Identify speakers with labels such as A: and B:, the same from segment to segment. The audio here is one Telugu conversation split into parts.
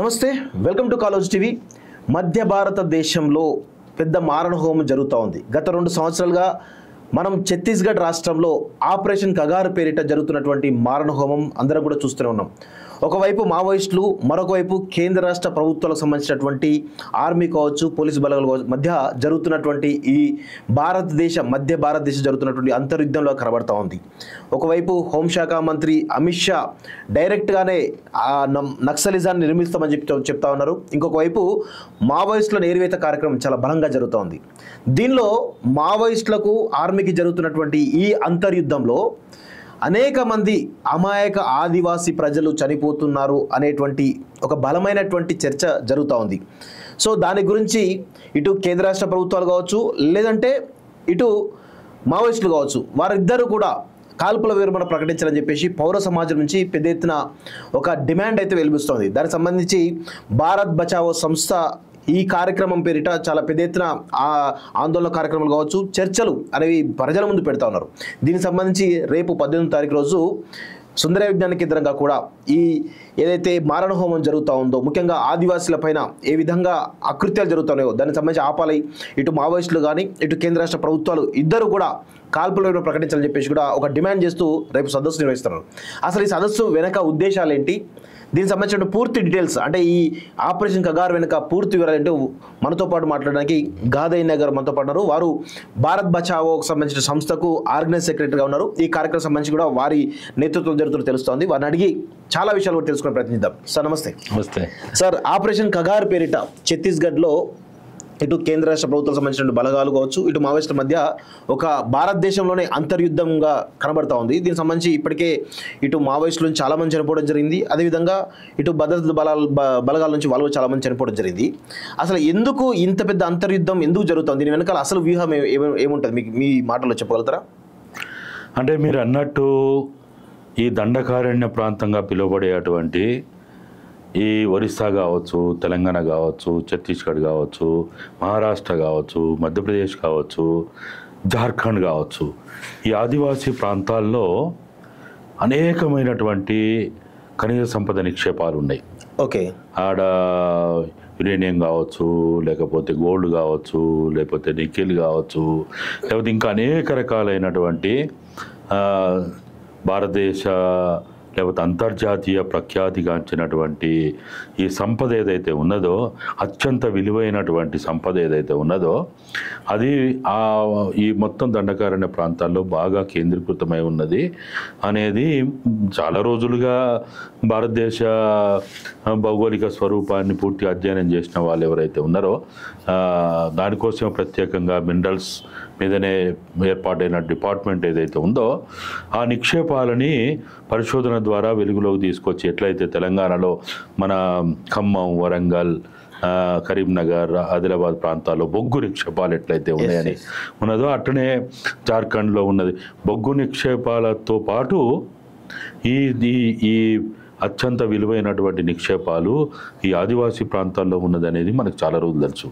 A: నమస్తే, వెల్కమ్ టు కాలేజ్ టీవీ. మధ్య భారతదేశంలో పెద్ద మారణ హోమం జరుగుతూ ఉంది. గత 2 సంవత్సరాలుగా మనం ఛత్తీస్గఢ్ రాష్ట్రంలో ఆపరేషన్ కగార్ పేరిట జరుగుతున్నటువంటి మారణ హోమం అందరం కూడా చూస్తూనే ఉన్నాం. ఒకవైపు మావోయిస్టులు, మరొక వైపు కేంద్ర రాష్ట్ర ప్రభుత్వాలకు సంబంధించినటువంటి ఆర్మీ కావచ్చు, పోలీసు బలగాల మధ్య జరుగుతున్నటువంటి ఈ మధ్య భారతదేశం జరుగుతున్నటువంటి అంతర్యుద్ధంలో కనబడతా ఉంది. ఒకవైపు హోంశాఖ మంత్రి అమిత్ షా డైరెక్ట్గానే నక్సలిజాన్ని నిర్మిస్తామని చెప్తా ఉన్నారు. ఇంకొక వైపు మావోయిస్టుల ఏరివేత కార్యక్రమం చాలా బలంగా జరుగుతూ ఉంది. దీనిలో మావోయిస్టులకు ఆర్మీకి జరుగుతున్నటువంటి ఈ అంతర్యుద్ధంలో అనేక మంది అమాయక ఆదివాసీ ప్రజలు చనిపోతున్నారు అనేటువంటి ఒక బలమైనటువంటి చర్చ జరుగుతూ ఉంది. సో దాని గురించి ఇటు కేంద్ర రాష్ట్ర ప్రభుత్వాలు కావచ్చు, లేదంటే ఇటు మావోయిస్టులు కావచ్చు, వారిద్దరూ కూడా కాల్పుల విరమణ ప్రకటించాలని చెప్పేసి పౌర సమాజం నుంచి పెద్ద ఎత్తున ఒక డిమాండ్ అయితే వెలువస్తోంది. దానికి సంబంధించి భారత్ బచావో సంస్థ ఈ కార్యక్రమం పేరిట చాలా పెద్ద ఎత్తున ఆందోళన కార్యక్రమాలు కావచ్చు, చర్చలు అనేవి ప్రజల ముందు పెడతా ఉన్నారు. దీనికి సంబంధించి రేపు 18వ తారీఖు రోజు సుందర విజ్ఞాన కేంద్రంగా కూడా ఈ ఏదైతే మారణ హోమం జరుగుతూ ఉందో, ముఖ్యంగా ఆదివాసీల పైన ఏ విధంగా అకృత్యాలు జరుగుతున్నాయో దానికి సంబంధించి ఆపాలి, ఇటు మావోయిస్టులు కానీ ఇటు కేంద్ర రాష్ట్ర ప్రభుత్వాలు ఇద్దరు కూడా కాల్పులను ప్రకటించాలని చెప్పేసి కూడా ఒక డిమాండ్ చేస్తూ రేపు సదస్సు నిర్వహిస్తున్నారు. అసలు ఈ సదస్సు వెనక ఉద్దేశాలు ఏంటి, దీనికి సంబంధించిన పూర్తి డీటెయిల్స్, అంటే ఈ ఆపరేషన్ కగార్ వెనుక పూర్తి వివరాలు ఏంటో మనతో పాటు మాట్లాడడానికి గాదయ్య గారు మనతో పాటు ఉన్నారు. వారు భారత్ బచావోకి సంబంధించిన సంస్థకు ఆర్గనైజ్ సెక్రటరీగా ఉన్నారు. ఈ కార్యక్రమం సంబంధించి కూడా వారి నేతృత్వం జరుగుతున్న తెలుస్తోంది. వారిని అడిగి చాలా విషయాలు కూడా తెలుసుకునే ప్రయత్నిద్దాం. సార్ నమస్తే.
B: నమస్తే
A: సార్, ఆపరేషన్ కగార్ పేరిట ఛత్తీస్గఢ్లో ఇటు కేంద్ర రాష్ట్ర ప్రభుత్వం సంబంధించిన బలగాలు కావచ్చు, ఇటు మావోయిస్టుల మధ్య ఒక భారతదేశంలోనే అంతర్యుద్ధంగా కనబడతా ఉంది. దీనికి సంబంధించి ఇప్పటికే ఇటు మావోయిస్టుల నుంచి చాలా మంది చనిపోవడం జరిగింది, అదేవిధంగా ఇటు భద్రతా బలగాల నుంచి వాళ్ళు చాలా మంది చనిపోవడం జరిగింది. అసలు ఎందుకు ఇంత పెద్ద అంతర్యుద్ధం ఎందుకు జరుగుతుంది, దీని వెనకాల అసలు వ్యూహం ఏముంటుంది, మీకు మీ మాటల్లో చెప్పగలుగుతారా?
B: అంటే మీరు అన్నట్టు ఈ దండకారణ్య ప్రాంతంగా పిలువబడేటువంటి ఈ ఒరిస్సా కావచ్చు, తెలంగాణ కావచ్చు, ఛత్తీస్గఢ్ కావచ్చు, మహారాష్ట్ర కావచ్చు, మధ్యప్రదేశ్ కావచ్చు, జార్ఖండ్ కావచ్చు, ఈ ఆదివాసీ ప్రాంతాల్లో అనేకమైనటువంటి ఖనిజ సంపద నిక్షేపాలు ఉన్నాయి.
A: ఓకే,
B: ఆడ యురేనియం కావచ్చు, లేకపోతే గోల్డ్ కావచ్చు, లేకపోతే నికెల్ కావచ్చు, లేకపోతే ఇంకా అనేక రకాలైనటువంటి భారతదేశ లేకపోతే అంతర్జాతీయ ప్రఖ్యాతిగాంచినటువంటి ఈ సంపద ఏదైతే ఉన్నదో, అత్యంత విలువైనటువంటి సంపద ఏదైతే ఉన్నదో, అది ఈ మొత్తం దండకారణ్య ప్రాంతాల్లో బాగా కేంద్రీకృతమై ఉన్నది అనేది చాలా రోజులుగా భారతదేశ భౌగోళిక స్వరూపాన్ని పూర్తి అధ్యయనం చేసిన వాళ్ళు ఎవరైతే ఉన్నారో, దానికోసం ప్రత్యేకంగా మినరల్స్ మీదనే ఏర్పాటైన డిపార్ట్మెంట్ ఏదైతే ఉందో, ఆ నిక్షేపాలని పరిశోధన ద్వారా వెలుగులోకి తీసుకొచ్చి ఎట్లయితే తెలంగాణలో మన ఖమ్మం, వరంగల్, కరీంనగర్, ఆదిలాబాద్ ప్రాంతాల్లో బొగ్గు నిక్షేపాలు ఎట్లయితే ఉన్నాయని ఉన్నదో, అట్లనే జార్ఖండ్లో ఉన్నది. బొగ్గు నిక్షేపాలతో పాటు ఈ అత్యంత విలువైనటువంటి నిక్షేపాలు ఈ ఆదివాసీ ప్రాంతాల్లో ఉన్నదనేది మనకు చాలా రోజులు తెలుసు.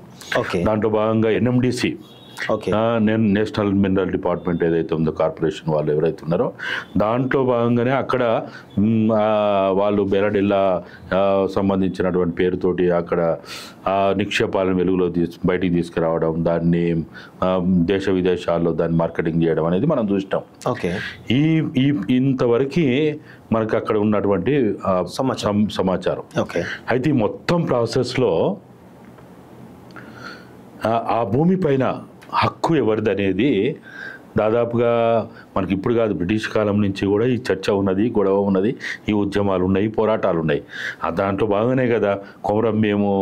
B: దాంట్లో భాగంగా ఎన్ఎండిసి, నేషనల్ మినరల్ డిపార్ట్మెంట్ ఏదైతే ఉందో, కార్పొరేషన్ వాళ్ళు ఎవరైతే ఉన్నారో, దాంట్లో భాగంగానే అక్కడ వాళ్ళు బెరడిల్లా సంబంధించినటువంటి పేరుతోటి అక్కడ నిక్షేపాలను వెలుగులో బయటికి తీసుకురావడం, దాన్ని దేశ విదేశాల్లో దాన్ని మార్కెటింగ్ చేయడం అనేది మనం చూసినాం.
A: ఓకే,
B: ఇంతవరకు మనకు అక్కడ ఉన్నటువంటి సమాచారం.
A: ఓకే,
B: అయితే ఈ మొత్తం ప్రాసెస్లో ఆ భూమి పైన హక్కు ఎవరిది అనేది దాదాపుగా మనకి ఇప్పుడు కాదు, బ్రిటిష్ కాలం నుంచి కూడా ఈ చర్చ ఉన్నది, గొడవ ఉన్నది, ఈ ఉద్యమాలు ఉన్నాయి, పోరాటాలు ఉన్నాయి. దాంట్లో భాగంగానే కదా కొమరం భీము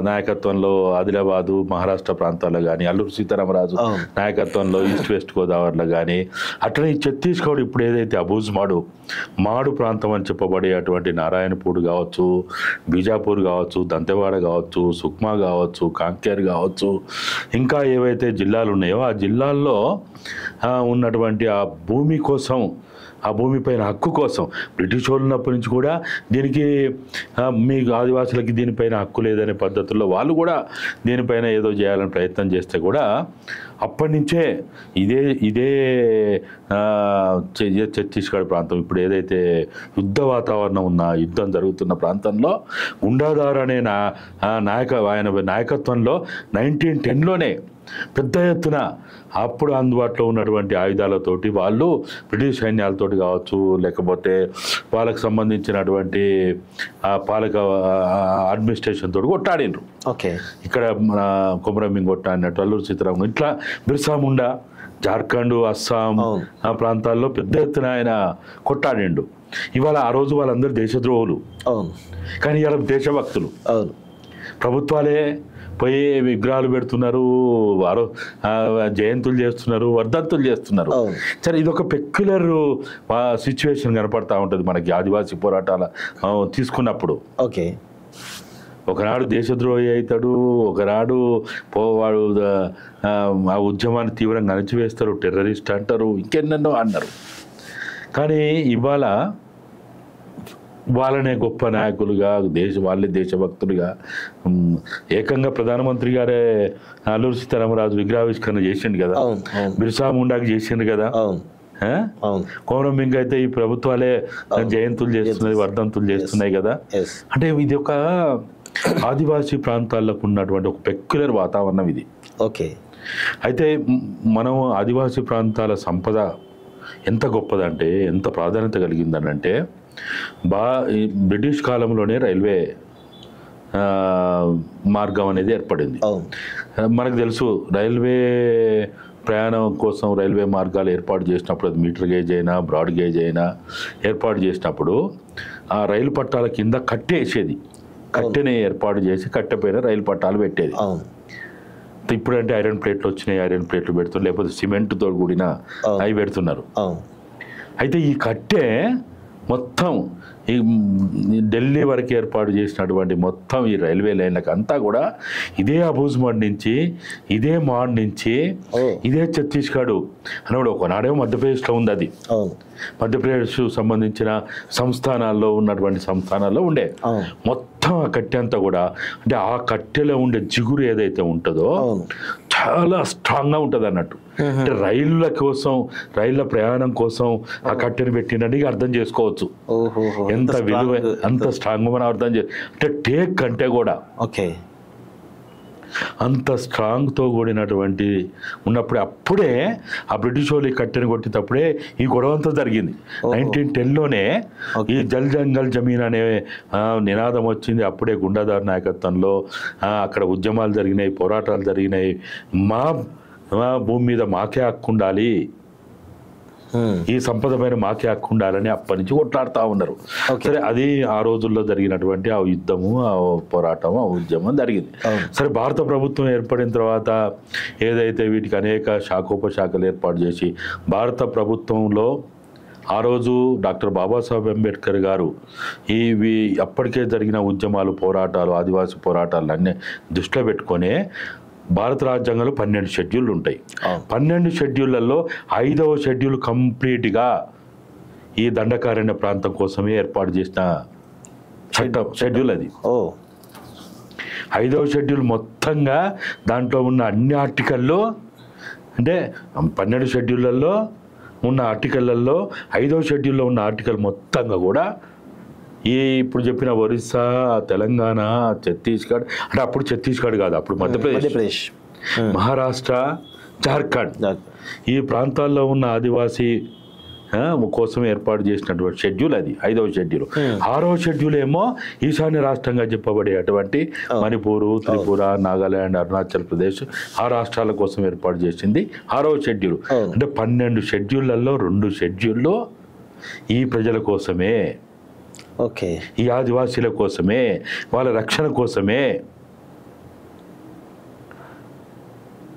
B: నాయకత్వంలో ఆదిలాబాదు, మహారాష్ట్ర ప్రాంతాల్లో కానీ, అల్లూరు సీతారామరాజు నాయకత్వంలో ఈస్ట్ వెస్ట్ గోదావరిలో కానీ, అట్లనే ఈ ఛత్తీస్గఢ్ ఇప్పుడు ఏదైతే అబూజ్ మాడు ప్రాంతం అని చెప్పబడేటువంటి నారాయణపూర్ కావచ్చు, బీజాపూర్ కావచ్చు, దంతెవాడ కావచ్చు, సుక్మా కావచ్చు, కాంకేర్ కావచ్చు, ఇంకా ఏవైతే జిల్లాలు ఉన్నాయో ఆ జిల్లాల్లో ఉన్నటువంటి ఆ భూమి కోసం ఆ భూమిపైన హక్కు కోసం బ్రిటిష్ వాళ్ళు ఉన్నప్పటి నుంచి కూడా దీనికి మీ ఆదివాసులకి దీనిపైన హక్కు లేదనే పద్ధతుల్లో వాళ్ళు కూడా దీనిపైన ఏదో చేయాలని ప్రయత్నం చేస్తే కూడా అప్పటి నుంచే ఇదే ఛత్తీస్గఢ్ ప్రాంతం ఇప్పుడు ఏదైతే యుద్ధ వాతావరణం యుద్ధం జరుగుతున్న ప్రాంతంలో గుండాదార్ అనే ఆయన నాయకత్వంలో 1910లోనే పెద్ద ఎత్తున అప్పుడు అందుబాటులో ఉన్నటువంటి ఆయుధాలతోటి వాళ్ళు బ్రిటిష్ సైన్యాలతోటి కావచ్చు, లేకపోతే వాళ్ళకు సంబంధించినటువంటి పాలక అడ్మినిస్ట్రేషన్ తోటి కొట్టాడినరు.
A: ఓకే, ఇక్కడ
B: మన కొమరం కొట్టాడినట్టు అల్లూరు సీతారాం ఇట్లా బిర్సా ముండా జార్ఖండ్, అస్సాం ఆ ప్రాంతాల్లో పెద్ద ఎత్తున ఆయన కొట్టాడిండు. ఇవాళ ఆ రోజు వాళ్ళందరూ దేశద్రోహులు, కానీ ఇవాళ దేశభక్తులు. ప్రభుత్వాలే పోయి విగ్రహాలు పెడుతున్నారు, జయంతులు చేస్తున్నారు, వర్ధంతులు చేస్తున్నారు. సరే, ఇది ఒక పెక్యులర్ సిచ్యువేషన్ కనపడతా ఉంటుంది మనకి ఆదివాసీ పోరాటాల తీసుకున్నప్పుడు.
A: ఓకే,
B: ఒకనాడు దేశద్రోహి అవుతాడు, ఒకనాడు వాడు ఆ ఉద్యమాన్ని తీవ్రంగా అణచివేస్తారు, టెర్రరిస్ట్ అంటారు, ఇంకెన్నెన్నో అన్నారు. కానీ ఇవాళ వాళ్ళనే గొప్ప నాయకులుగా వాళ్ళే దేశభక్తులుగా ఏకంగా ప్రధానమంత్రి గారే అల్లూరు సీతారామరాజు విగ్రహావిష్కరణ చేసిండు కదా, బిర్సా ముండాకి చేసిండు కదా. కొమరం భీం అయితే ఈ ప్రభుత్వాలే జయంతులు చేస్తున్నాయి, వర్ధంతులు చేస్తున్నాయి కదా. అంటే ఇది ఒక ఆదివాసీ ప్రాంతాలకు ఉన్నటువంటి ఒక పెక్యులర్ వాతావరణం ఇది.
A: ఓకే,
B: అయితే మనం ఆదివాసీ ప్రాంతాల సంపద ఎంత గొప్పదంటే, ఎంత ప్రాధాన్యత కలిగిందనంటే, బ్రిటిష్ కాలంలోనే రైల్వే మార్గం అనేది ఏర్పడింది. మనకు తెలుసు, రైల్వే ప్రయాణం కోసం రైల్వే మార్గాలు ఏర్పాటు చేసినప్పుడు, అది మీటర్ గేజ్ అయినా బ్రాడ్ గేజ్ అయినా ఏర్పాటు చేసినప్పుడు ఆ రైలు పట్టాల కింద కట్టేసేది, కట్టెని ఏర్పాటు చేసి కట్టెపైన రైలు పట్టాలు పెట్టేది. ఇప్పుడంటే ఐరన్ ప్లేట్లు వచ్చినాయి, ఐరన్ ప్లేట్లు పెడుతున్నారు, లేకపోతే సిమెంట్తో కూడిన అవి పెడుతున్నారు. అయితే ఈ కట్టె మొత్తం ఈ ఢిల్లీ వరకు ఏర్పాటు చేసినటువంటి మొత్తం ఈ రైల్వే లైన్లకు అంతా కూడా ఇదే అబూజ్మండ్ నుంచి, ఇదే మాడ్ నుంచి, ఇదే ఛత్తీస్గఢ్ అన్నప్పుడు ఒకనాడేమో మధ్యప్రదేశ్లో ఉంది. అది మధ్యప్రదేశ్ సంబంధించిన సంస్థానాల్లో ఉన్నటువంటి సంస్థానాల్లో ఉండే మొత్తం ఆ కట్టె అంతా కూడా, అంటే ఆ కట్టెలో ఉండే జిగురు ఏదైతే ఉంటుందో చాలా స్ట్రాంగ్గా ఉంటుంది అన్నట్టు. అంటే రైళ్ళ కోసం, రైళ్ళ ప్రయాణం కోసం ఆ కట్టెను పెట్టినట్టుగా అర్థం చేసుకోవచ్చు. ఎంత విలువ, అంత స్ట్రాంగ్ మనం అర్థం అంటే టేక్ కంటే కూడా అంత స్ట్రాంగ్తో కూడినటువంటి ఉన్నప్పుడు, అప్పుడే ఆ బ్రిటిష్ వాళ్ళు ఈ కట్టెను కొట్టినప్పుడే ఈ గొడవంతా జరిగింది. 1910లోనే ఈ జల్ జంగల్ జమీన్ అనే నినాదం వచ్చింది. అప్పుడే గుండాదార్ నాయకత్వంలో అక్కడ ఉద్యమాలు జరిగినాయి, పోరాటాలు జరిగినాయి. మా భూమి మీద మాకే హక్కు ఉండాలి, ఈ సంపద పైన మాకే హక్కు ఉండాలని అప్పటి నుంచి కొట్లాడుతూ ఉన్నారు. సరే, అది ఆ రోజుల్లో జరిగినటువంటి ఆ యుద్ధము, ఆ పోరాటం, ఆ ఉద్యమం జరిగింది. సరే, భారత ప్రభుత్వం ఏర్పడిన తర్వాత ఏదైతే వీటికి అనేక శాఖోపశాఖలు ఏర్పాటు చేసి, భారత ప్రభుత్వంలో ఆ రోజు డాక్టర్ బాబాసాహెబ్ అంబేద్కర్ గారు ఇవి అప్పటికే జరిగిన ఉద్యమాలు, పోరాటాలు, ఆదివాసీ పోరాటాలు అన్నీ దృష్టిలో పెట్టుకొని భారత రాజ్యాంగంలో 12 షెడ్యూళ్ళు ఉంటాయి. 12 షెడ్యూళ్లలో 5వ షెడ్యూల్ కంప్లీట్గా ఈ దండకారణ్య ప్రాంతం కోసమే ఏర్పాటు చేసిన షెడ్యూల్ అది. 5వ షెడ్యూల్ మొత్తంగా దాంట్లో ఉన్న అన్ని ఆర్టికల్లో, అంటే 12 షెడ్యూళ్లలో ఉన్న ఆర్టికల్లలో 5వ షెడ్యూల్లో ఉన్న ఆర్టికల్ మొత్తంగా కూడా ఇప్పుడు చెప్పిన ఒరిస్సా, తెలంగాణ, ఛత్తీస్గఢ్, అంటే అప్పుడు ఛత్తీస్గఢ్ కాదు, అప్పుడు మధ్యప్రదేశ్, మహారాష్ట్ర, జార్ఖండ్, ఈ ప్రాంతాల్లో ఉన్న ఆదివాసీ కోసం ఏర్పాటు చేసినటువంటి షెడ్యూల్ అది 5వ షెడ్యూల్. 6వ షెడ్యూల్ ఏమో ఈశాన్య రాష్ట్రంగా చెప్పబడే అటువంటి మణిపూరు, త్రిపుర, నాగాలాండ్, అరుణాచల్ ప్రదేశ్ ఆ రాష్ట్రాల కోసం ఏర్పాటు చేసింది 6వ షెడ్యూల్. అంటే 12 షెడ్యూళ్లలో 2 షెడ్యూల్లో ఈ ప్రజల కోసమే, ఈ ఆదివాసీల కోసమే, వాళ్ళ రక్షణ కోసమే.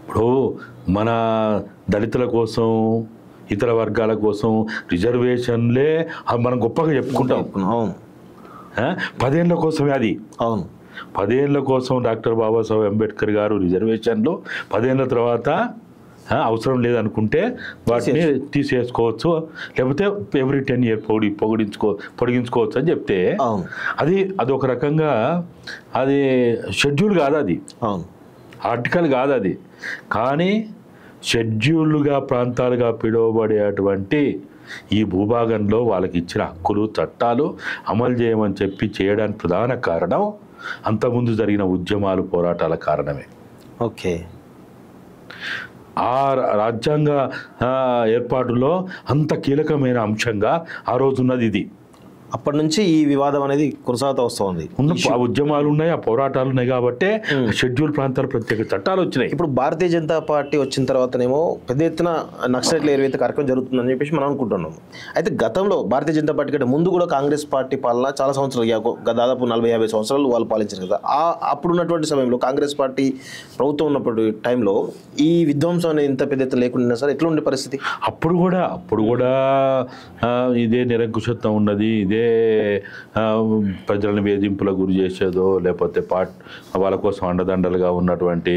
B: ఇప్పుడు మన దళితుల కోసం, ఇతర వర్గాల కోసం రిజర్వేషన్లే మనం గొప్పగా చెప్పుకుంటాం. 10 ఏళ్ల కోసమే అది. 10 ఏళ్ల కోసం డాక్టర్ బాబాసాహెబ్ అంబేద్కర్ గారు రిజర్వేషన్లు, 10 ఏళ్ల తర్వాత అవసరం లేదనుకుంటే వాటిని తీసేసుకోవచ్చు, లేకపోతే ఎవ్రీ 10 years పొడిగించుకోవచ్చు అని చెప్తే అది ఒక రకంగా అది షెడ్యూల్ కాదు, అది ఆర్టికల్ కాదు అది. కానీ షెడ్యూల్గా ప్రాంతాలుగా పిలువబడేటువంటి ఈ భూభాగంలో వాళ్ళకి ఇచ్చిన హక్కులు చట్టాలు అమలు చేయమని చెప్పి చేయడానికి ప్రధాన కారణం అంతకుముందు జరిగిన ఉద్యమాలు పోరాటాల కారణమే.
A: ఓకే.
B: ఆ రాజ్యాంగ ఏర్పాటులో అంత కీలకమైన అంశంగా ఆ రోజు ఉన్నది ఇది.
A: అప్పటి నుంచి ఈ వివాదం అనేది కొనసాగుతూ వస్తుంది.
B: ఆ ఉద్యమాలు ఉన్నాయి, ఆ పోరాటాలు ఉన్నాయి కాబట్టి షెడ్యూల్ ప్రాంతాలు ప్రత్యేక చట్టాలు వచ్చినాయి.
A: ఇప్పుడు భారతీయ జనతా పార్టీ వచ్చిన తర్వాతనేమో పెద్ద ఎత్తున నక్సలైట్ల ఏరివేత కార్యక్రమం జరుగుతుందని చెప్పేసి మనం అనుకుంటున్నాం. అయితే గతంలో భారతీయ జనతా పార్టీ కంటే ముందు కూడా కాంగ్రెస్ పార్టీ పాలన చాలా సంవత్సరాలు, దాదాపు 40-50 సంవత్సరాలు వాళ్ళు పాలించారు కదా. అప్పుడున్నటువంటి సమయంలో కాంగ్రెస్ పార్టీ ప్రభుత్వం ఉన్నప్పుడు టైంలో ఈ విధ్వంసం అనేది ఇంత పెద్ద ఎత్తున లేకుండా సరే ఎట్లా ఉండే పరిస్థితి?
B: అప్పుడు కూడా ఇదే నిరంకుశత్వం ఉన్నది, ఇదే ప్రజలను వేధింపులకు గురి చేసేదో, లేకపోతే వాళ్ళ కోసం అండదండలుగా ఉన్నటువంటి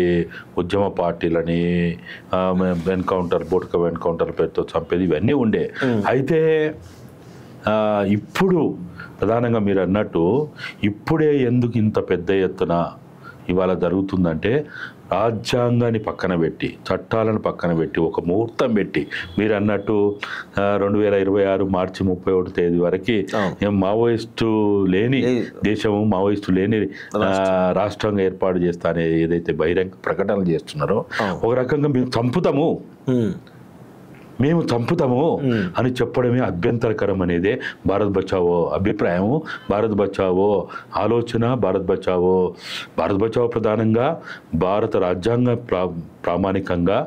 B: ఉద్యమ పార్టీలని బోటక ఎన్కౌంటర్ పేరుతో చంపేది ఇవన్నీ ఉండే. అయితే ఇప్పుడు ప్రధానంగా మీరు అన్నట్టు ఇప్పుడే ఎందుకు ఇంత పెద్ద ఎత్తున ఇవాళ జరుగుతుందంటే రాజ్యాంగాన్ని పక్కన పెట్టి, చట్టాలను పక్కన పెట్టి, ఒక ముహూర్తం పెట్టి మీరు అన్నట్టు 2026 మార్చి 31 వరకు మావోయిస్టు లేని దేశము, మావోయిస్టు లేని రాష్ట్రంగా ఏర్పాటు చేస్తానే ఏదైతే బహిరంగ ప్రకటనలు చేస్తున్నారో, ఒక రకంగా మేము చంపుతాము అని చెప్పడమే అభ్యంతరకరం అనేదే భారత్ బచావో అభిప్రాయము, భారత్ బచావో ఆలోచన. భారత్ బచావో ప్రధానంగా భారత రాజ్యాంగ ప్రామాణికంగా,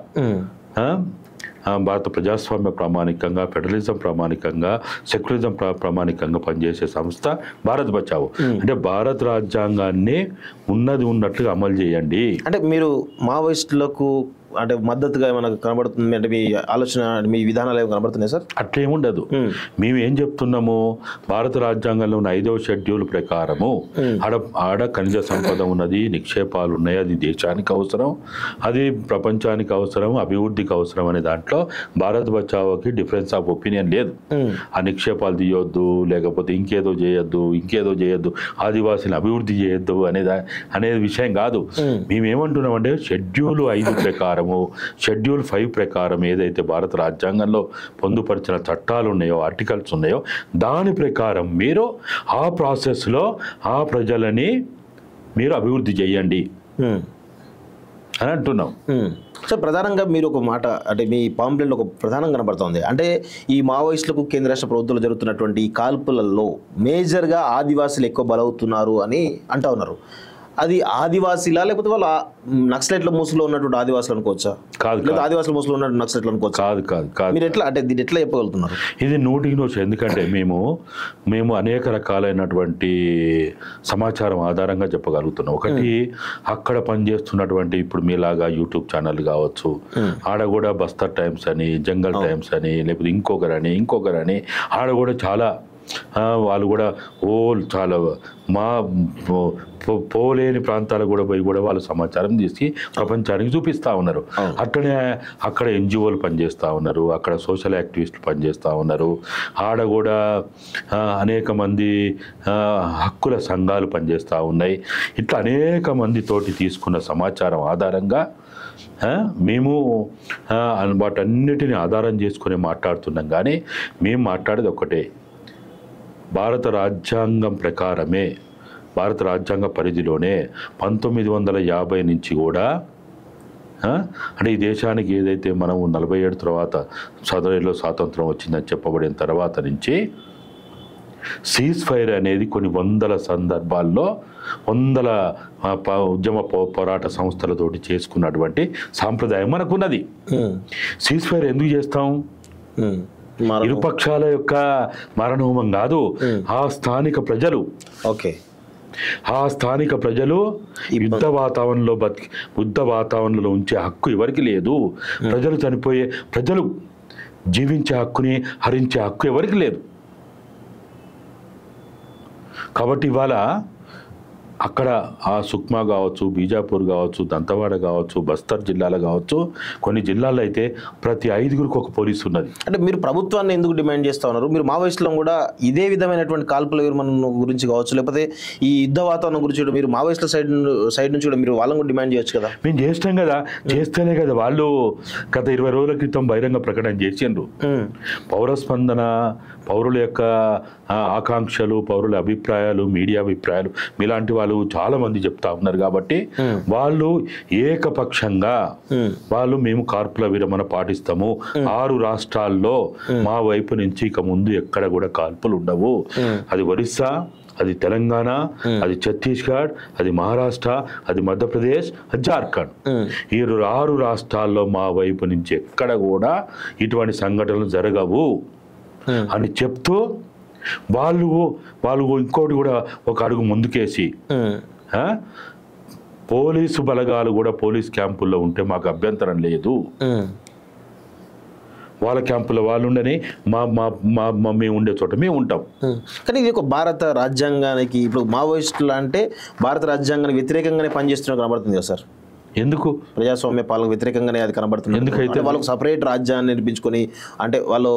B: భారత ప్రజాస్వామ్య ప్రామాణికంగా, ఫెడరలిజం ప్రామాణికంగా, సెక్యులరిజం ప్రామాణికంగా పనిచేసే సంస్థ భారత్ బచావో. అంటే భారత రాజ్యాంగాన్ని ఉన్నట్టుగా అమలు చేయండి.
A: అంటే మీరు మావోయిస్టులకు అంటే మద్దతుగా ఏమైనా కనబడుతుంది అంటే మీ ఆలోచన, మీ విధానాలు ఏమైనా కనబడుతున్నాయి సార్?
B: అట్లేముండదు. మేము ఏం చెప్తున్నాము, భారత రాజ్యాంగంలో ఉన్న 5వ షెడ్యూల్ ప్రకారము ఆడ ఖనిజ సంపద ఉన్నది, నిక్షేపాలు ఉన్నాయి, అది దేశానికి అవసరం, అది ప్రపంచానికి అవసరం, అభివృద్ధికి అవసరం అనే దాంట్లో భారత్ బచావోకి డిఫరెన్స్ ఆఫ్ ఒపీనియన్ లేదు. ఆ నిక్షేపాలు తీయొద్దు, లేకపోతే ఇంకేదో చేయొద్దు, ఆదివాసీని అభివృద్ధి చేయొద్దు అనేది విషయం కాదు. మేమేమంటున్నామంటే షెడ్యూల్ 5 ప్రకారం, షెడ్యూల్ 5 ప్రకారం ఏదైతే భారత రాజ్యాంగంలో పొందుపరిచిన చట్టాలు ఉన్నాయో, ఆర్టికల్స్ ఉన్నాయో, దాని ప్రకారం మీరు ఆ ప్రాసెస్లో ఆ ప్రజలని మీరు అభివృద్ధి చేయండి అని అంటున్నాం.
A: సో ప్రధానంగా మీరు ఒక మాట అంటే మీ పాంప్లెట్లో ఒక ప్రధానంగా కనబడుతుంది. అంటే ఈ మావోయిస్టులకు కేంద్ర రాష్ట్ర ప్రభుత్వాలు జరుగుతున్నటువంటి ఈ కాల్పులలో మేజర్గా ఆదివాసీలు ఎక్కువ బలవుతున్నారు అని అంటా ఉన్నారు. అది ఆదివాసీలా లేకపోతే వాళ్ళ నక్సలైట్ల మూసులో ఉన్నటువంటి ఆదివాసులు అనుకోవచ్చా?
B: కాదు.
A: ఆదివాసుల మూసులో ఉన్నటువంటి నక్సలైట్లు అనుకోవచ్చా?
B: కాదు.
A: మీరు ఎట్లా అంటే దీన్ని ఎట్లా చెప్పగలుగుతున్నారు?
B: ఇది 100% ఎందుకంటే మేము అనేక రకాలైనటువంటి సమాచారం ఆధారంగా చెప్పగలుగుతున్నాం. ఒకటి, అక్కడ పనిచేస్తున్నటువంటి ఇప్పుడు మీలాగా యూట్యూబ్ ఛానల్ కావచ్చు, ఆడ కూడా బస్తర్ టైమ్స్ అని, జంగల్ టైమ్స్ అని, లేకపోతే ఇంకొకరని ఆడ కూడా చాలా వాళ్ళు కూడా చాలా పోలేని ప్రాంతాలకు కూడా పోయి కూడా వాళ్ళు సమాచారం తీసి ప్రపంచానికి చూపిస్తూ ఉన్నారు. అట్లనే అక్కడ ఎన్జిఓలు పనిచేస్తూ ఉన్నారు, అక్కడ సోషల్ యాక్టివిస్టులు పనిచేస్తూ ఉన్నారు, ఆడ కూడా అనేక మంది హక్కుల సంఘాలు పనిచేస్తూ ఉన్నాయి. ఇట్లా అనేక మందితోటి తీసుకున్న సమాచారం ఆధారంగా మేము వాటన్నిటిని ఆధారం చేసుకుని మాట్లాడుతున్నాం. కానీ మేము మాట్లాడేది ఒక్కటే, భారత రాజ్యాంగం ప్రకారమే, భారత రాజ్యాంగ పరిధిలోనే 1950 నుంచి కూడా అంటే ఈ దేశానికి ఏదైతే మనము 47 తర్వాత స్వాతంత్రం వచ్చిందని చెప్పబడిన తర్వాత నుంచి సీజ్ ఫైర్ అనేది కొన్ని వందల సందర్భాల్లో ఉద్యమ పోరాట సంస్థలతోటి చేసుకున్నటువంటి సాంప్రదాయం మనకున్నది. సీజ్ ఫైర్ ఎందుకు చేస్తాం? ఇరుపక్షాల యొక్క మరణహోమం కాదు, ఆ స్థానిక ప్రజలు యుద్ధ వాతావరణంలో ఉంచే హక్కు ఎవరికి లేదు. ప్రజలు జీవించే హక్కుని హరించే హక్కు ఎవరికి లేదు. కాబట్టి ఇవాళ అక్కడ ఆ సుక్మా కావచ్చు, బీజాపూర్ కావచ్చు, దంతవాడ కావచ్చు, బస్తర్ జిల్లాలో కావచ్చు, కొన్ని జిల్లాల్లో అయితే ప్రతి 5గురికి ఒక పోలీసు ఉన్నది.
A: అంటే మీరు ప్రభుత్వాన్ని ఎందుకు డిమాండ్ చేస్తూ ఉన్నారు? మీరు మావోయిస్టులను కూడా ఇదే విధమైనటువంటి కాల్పుల విరమణ గురించి కావచ్చు, లేకపోతే ఈ యుద్ధ వాతావరణం గురించి కూడా మీరు మావోయిస్టుల సైడ్ నుంచి కూడా మీరు వాళ్ళని కూడా డిమాండ్ చేయొచ్చు కదా?
B: మేము చేస్తాం కదా, చేస్తేనే కదా వాళ్ళు గత 20 రోజుల క్రితం బహిరంగ ప్రకటన చేసిండ్రు. పౌరస్పందన, పౌరుల యొక్క ఆకాంక్షలు, పౌరుల అభిప్రాయాలు, మీడియా అభిప్రాయాలు మీలాంటి వాళ్ళు చాలా మంది చెప్తా ఉన్నారు. కాబట్టి వాళ్ళు ఏకపక్షంగా వాళ్ళు మేము కార్పుల విరమణ పాటిస్తాము, 6 రాష్ట్రాల్లో మా వైపు నుంచి ఇక ముందు ఎక్కడ కూడా కాల్పులు ఉండవు. అది ఒరిస్సా, అది తెలంగాణ, అది ఛత్తీస్గఢ్, అది మహారాష్ట్ర, అది మధ్యప్రదేశ్, అది జార్ఖండ్. ఈ 6 రాష్ట్రాల్లో మా వైపు నుంచి ఎక్కడ కూడా ఇటువంటి సంఘటనలు జరగవు అని చెప్తూ వాళ్ళు ఇంకోటి కూడా ఒక అడుగు ముందుకేసి పోలీసు బలగాలు కూడా పోలీస్ క్యాంపుల్లో ఉంటే మాకు అభ్యంతరం లేదు, వాళ్ళ క్యాంపులో వాళ్ళు ఉండని మేము ఉండే చోట మేము ఉంటాం.
A: కానీ ఇది ఒక భారత రాజ్యాంగానికి, ఇప్పుడు మావోయిస్టులు అంటే భారత రాజ్యాంగానికి వ్యతిరేకంగానే పనిచేస్తున్న కనబడుతుంది కదా సార్?
B: ఎందుకు?
A: ప్రజాస్వామ్య పాలనకు వ్యతిరేకంగానే అది కనబడుతుంది. ఎందుకైతే వాళ్ళకు సపరేట్ రాజ్యాన్ని నిర్మించుకొని, అంటే వాళ్ళు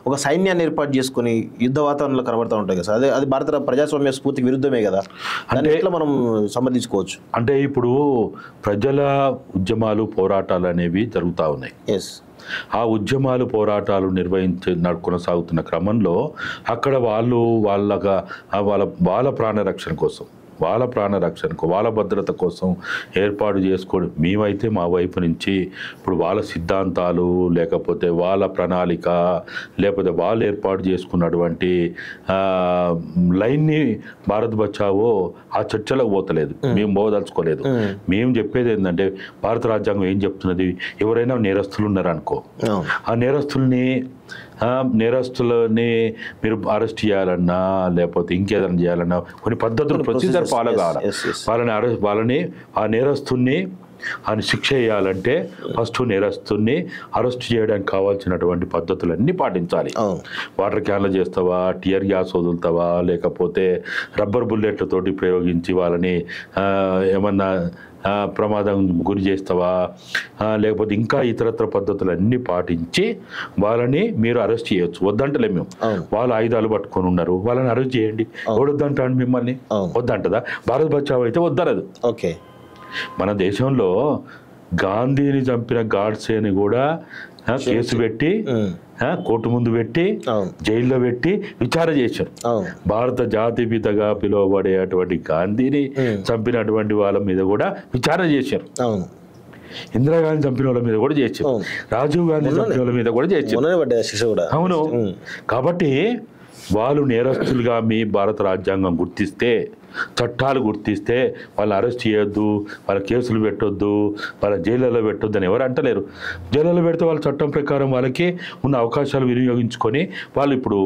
A: ఒక సైన్యాన్ని ఏర్పాటు చేసుకొని యుద్ధ వాతావరణంలో కనబడుతూ ఉంటాయి కదా సార్? అది భారత ప్రజాస్వామ్య స్ఫూర్తికి విరుద్ధమే కదా? అంటే ఎట్లా మనం సంబంధించుకోవచ్చు?
B: అంటే ఇప్పుడు ప్రజల ఉద్యమాలు, పోరాటాలు అనేవి జరుగుతూ ఉన్నాయి. ఆ ఉద్యమాలు, పోరాటాలు కొనసాగుతున్న క్రమంలో అక్కడ వాళ్ళ ప్రాణరక్షణ కోసం, వాళ్ళ భద్రత కోసం ఏర్పాటు చేసుకోవడం. మేమైతే మా వైపు నుంచి ఇప్పుడు వాళ్ళ సిద్ధాంతాలు, లేకపోతే వాళ్ళ ప్రణాళిక, లేకపోతే వాళ్ళు ఏర్పాటు చేసుకున్నటువంటి లైన్ని భారత్ బచావో ఆ చర్చలకు పోతలేదు, మేము పోదలుచుకోలేదు. మేము చెప్పేది ఏంటంటే భారత రాజ్యాంగం ఏం చెప్తున్నది, ఎవరైనా నేరస్తులు ఉన్నారనుకో, ఆ నేరస్తుల్ని మీరు అరెస్ట్ చేయాలన్నా లేకపోతే ఇంకేదైనా చేయాలన్నా కొన్ని పద్ధతులు, ప్రొసీజర్ ఫాలో కావాలి. వాళ్ళని ఆ నేరస్తుల్ని శిక్ష చేయాలంటే ఫస్ట్ నేరస్తుల్ని అరెస్ట్ చేయడానికి కావాల్సినటువంటి పద్ధతులన్నీ పాటించాలి. వాటర్ క్యాన్లు చేస్తావా, టియర్ గ్యాస్ వదులుతావా, లేకపోతే రబ్బర్ బుల్లెట్లతోటి ప్రయోగించి వాళ్ళని ఏమన్నా ప్రమాదం గురి చేస్తావా, లేకపోతే ఇంకా ఇతరత్ర పద్ధతులన్నీ పాటించి వాళ్ళని మీరు అరెస్ట్ చేయొచ్చు. వద్దంటలే మేము, వాళ్ళు ఆయుధాలు పట్టుకొని ఉన్నారు, వాళ్ళని అరెస్ట్ చేయండి. వద్దంటాడు మిమ్మల్ని, వద్దంటదా? భారత్ బచావో అయితే వద్దనదు.
A: ఓకే,
B: మన దేశంలో గాంధీని చంపిన గాడ్సేని కూడా కేసు పెట్టి కోర్టు ముందు పెట్టి జైల్లో పెట్టి విచారణ చేశారు. భారత జాతిపితగా పిలువబడేటువంటి గాంధీని చంపినటువంటి వాళ్ళ మీద కూడా విచారణ చేశారు. ఇందిరాగాంధీ చంపిన వాళ్ళ మీద కూడా చేశారు, రాజీవ్ గాంధీ చంపిన వాళ్ళ మీద కూడా చేశారు. అవును, కాబట్టి వాళ్ళు నేరస్తులుగా మీ భారత రాజ్యాంగం గుర్తిస్తే, చట్టాలు గుర్తిస్తే వాళ్ళని అరెస్ట్ చేయొద్దు, వాళ్ళ కేసులు పెట్టొద్దు, వాళ్ళ జైళ్ళలో పెట్టొద్దు అని ఎవరు అంటలేరు. జైళ్ళలో పెడితే వాళ్ళ చట్టం ప్రకారం వాళ్ళకి ఉన్న అవకాశాలు వినియోగించుకొని వాళ్ళు ఇప్పుడు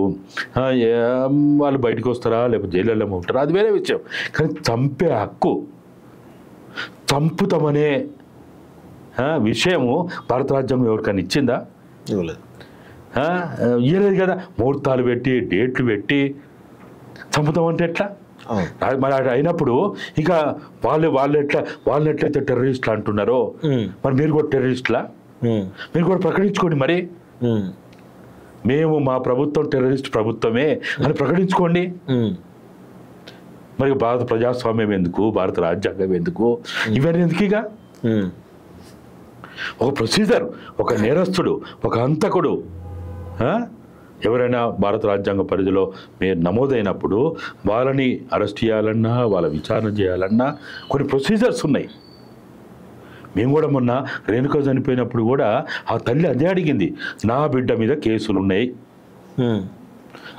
B: వాళ్ళు బయటకు వస్తారా లేకపోతే జైళ్ళలో ఉంటారా అది వేరే విషయం. కానీ చంపే హక్కు, చంపుతామనే విషయము భారత రాజ్యాంగం ఎవరికైనా ఇచ్చిందా? ఇవ్వలేదు కదా. ముహూర్తాలు పెట్టి, డేట్లు పెట్టి చంపుతామంటే ఎట్లా? మరి అయినప్పుడు ఇక వాళ్ళని ఎట్లయితే టెర్రరిస్టులు అంటున్నారో మరి మీరు కూడా టెర్రరిస్టులా? మీరు కూడా ప్రకటించుకోండి. మరి మేము మా ప్రభుత్వం టెర్రరిస్ట్ ప్రభుత్వమే అని ప్రకటించుకోండి. మరి భారత ప్రజాస్వామ్యం ఎందుకు, భారత రాజ్యాంగం ఎందుకు, ఇవన్నీ ఎందుకు? ఇక ఒక ప్రొసీజర్, ఒక నేరస్తుడు, ఒక హంతకుడు ఎవరైనా భారత రాజ్యాంగ పరిధిలో మీరు నమోదైనప్పుడు వాళ్ళని అరెస్ట్ చేయాలన్నా, వాళ్ళ విచారణ చేయాలన్నా కొన్ని ప్రొసీజర్స్ ఉన్నాయి. మేము కూడా మొన్న రేణుక చనిపోయినప్పుడు కూడా ఆ తల్లి అదే అడిగింది, నా బిడ్డ మీద కేసులు ఉన్నాయి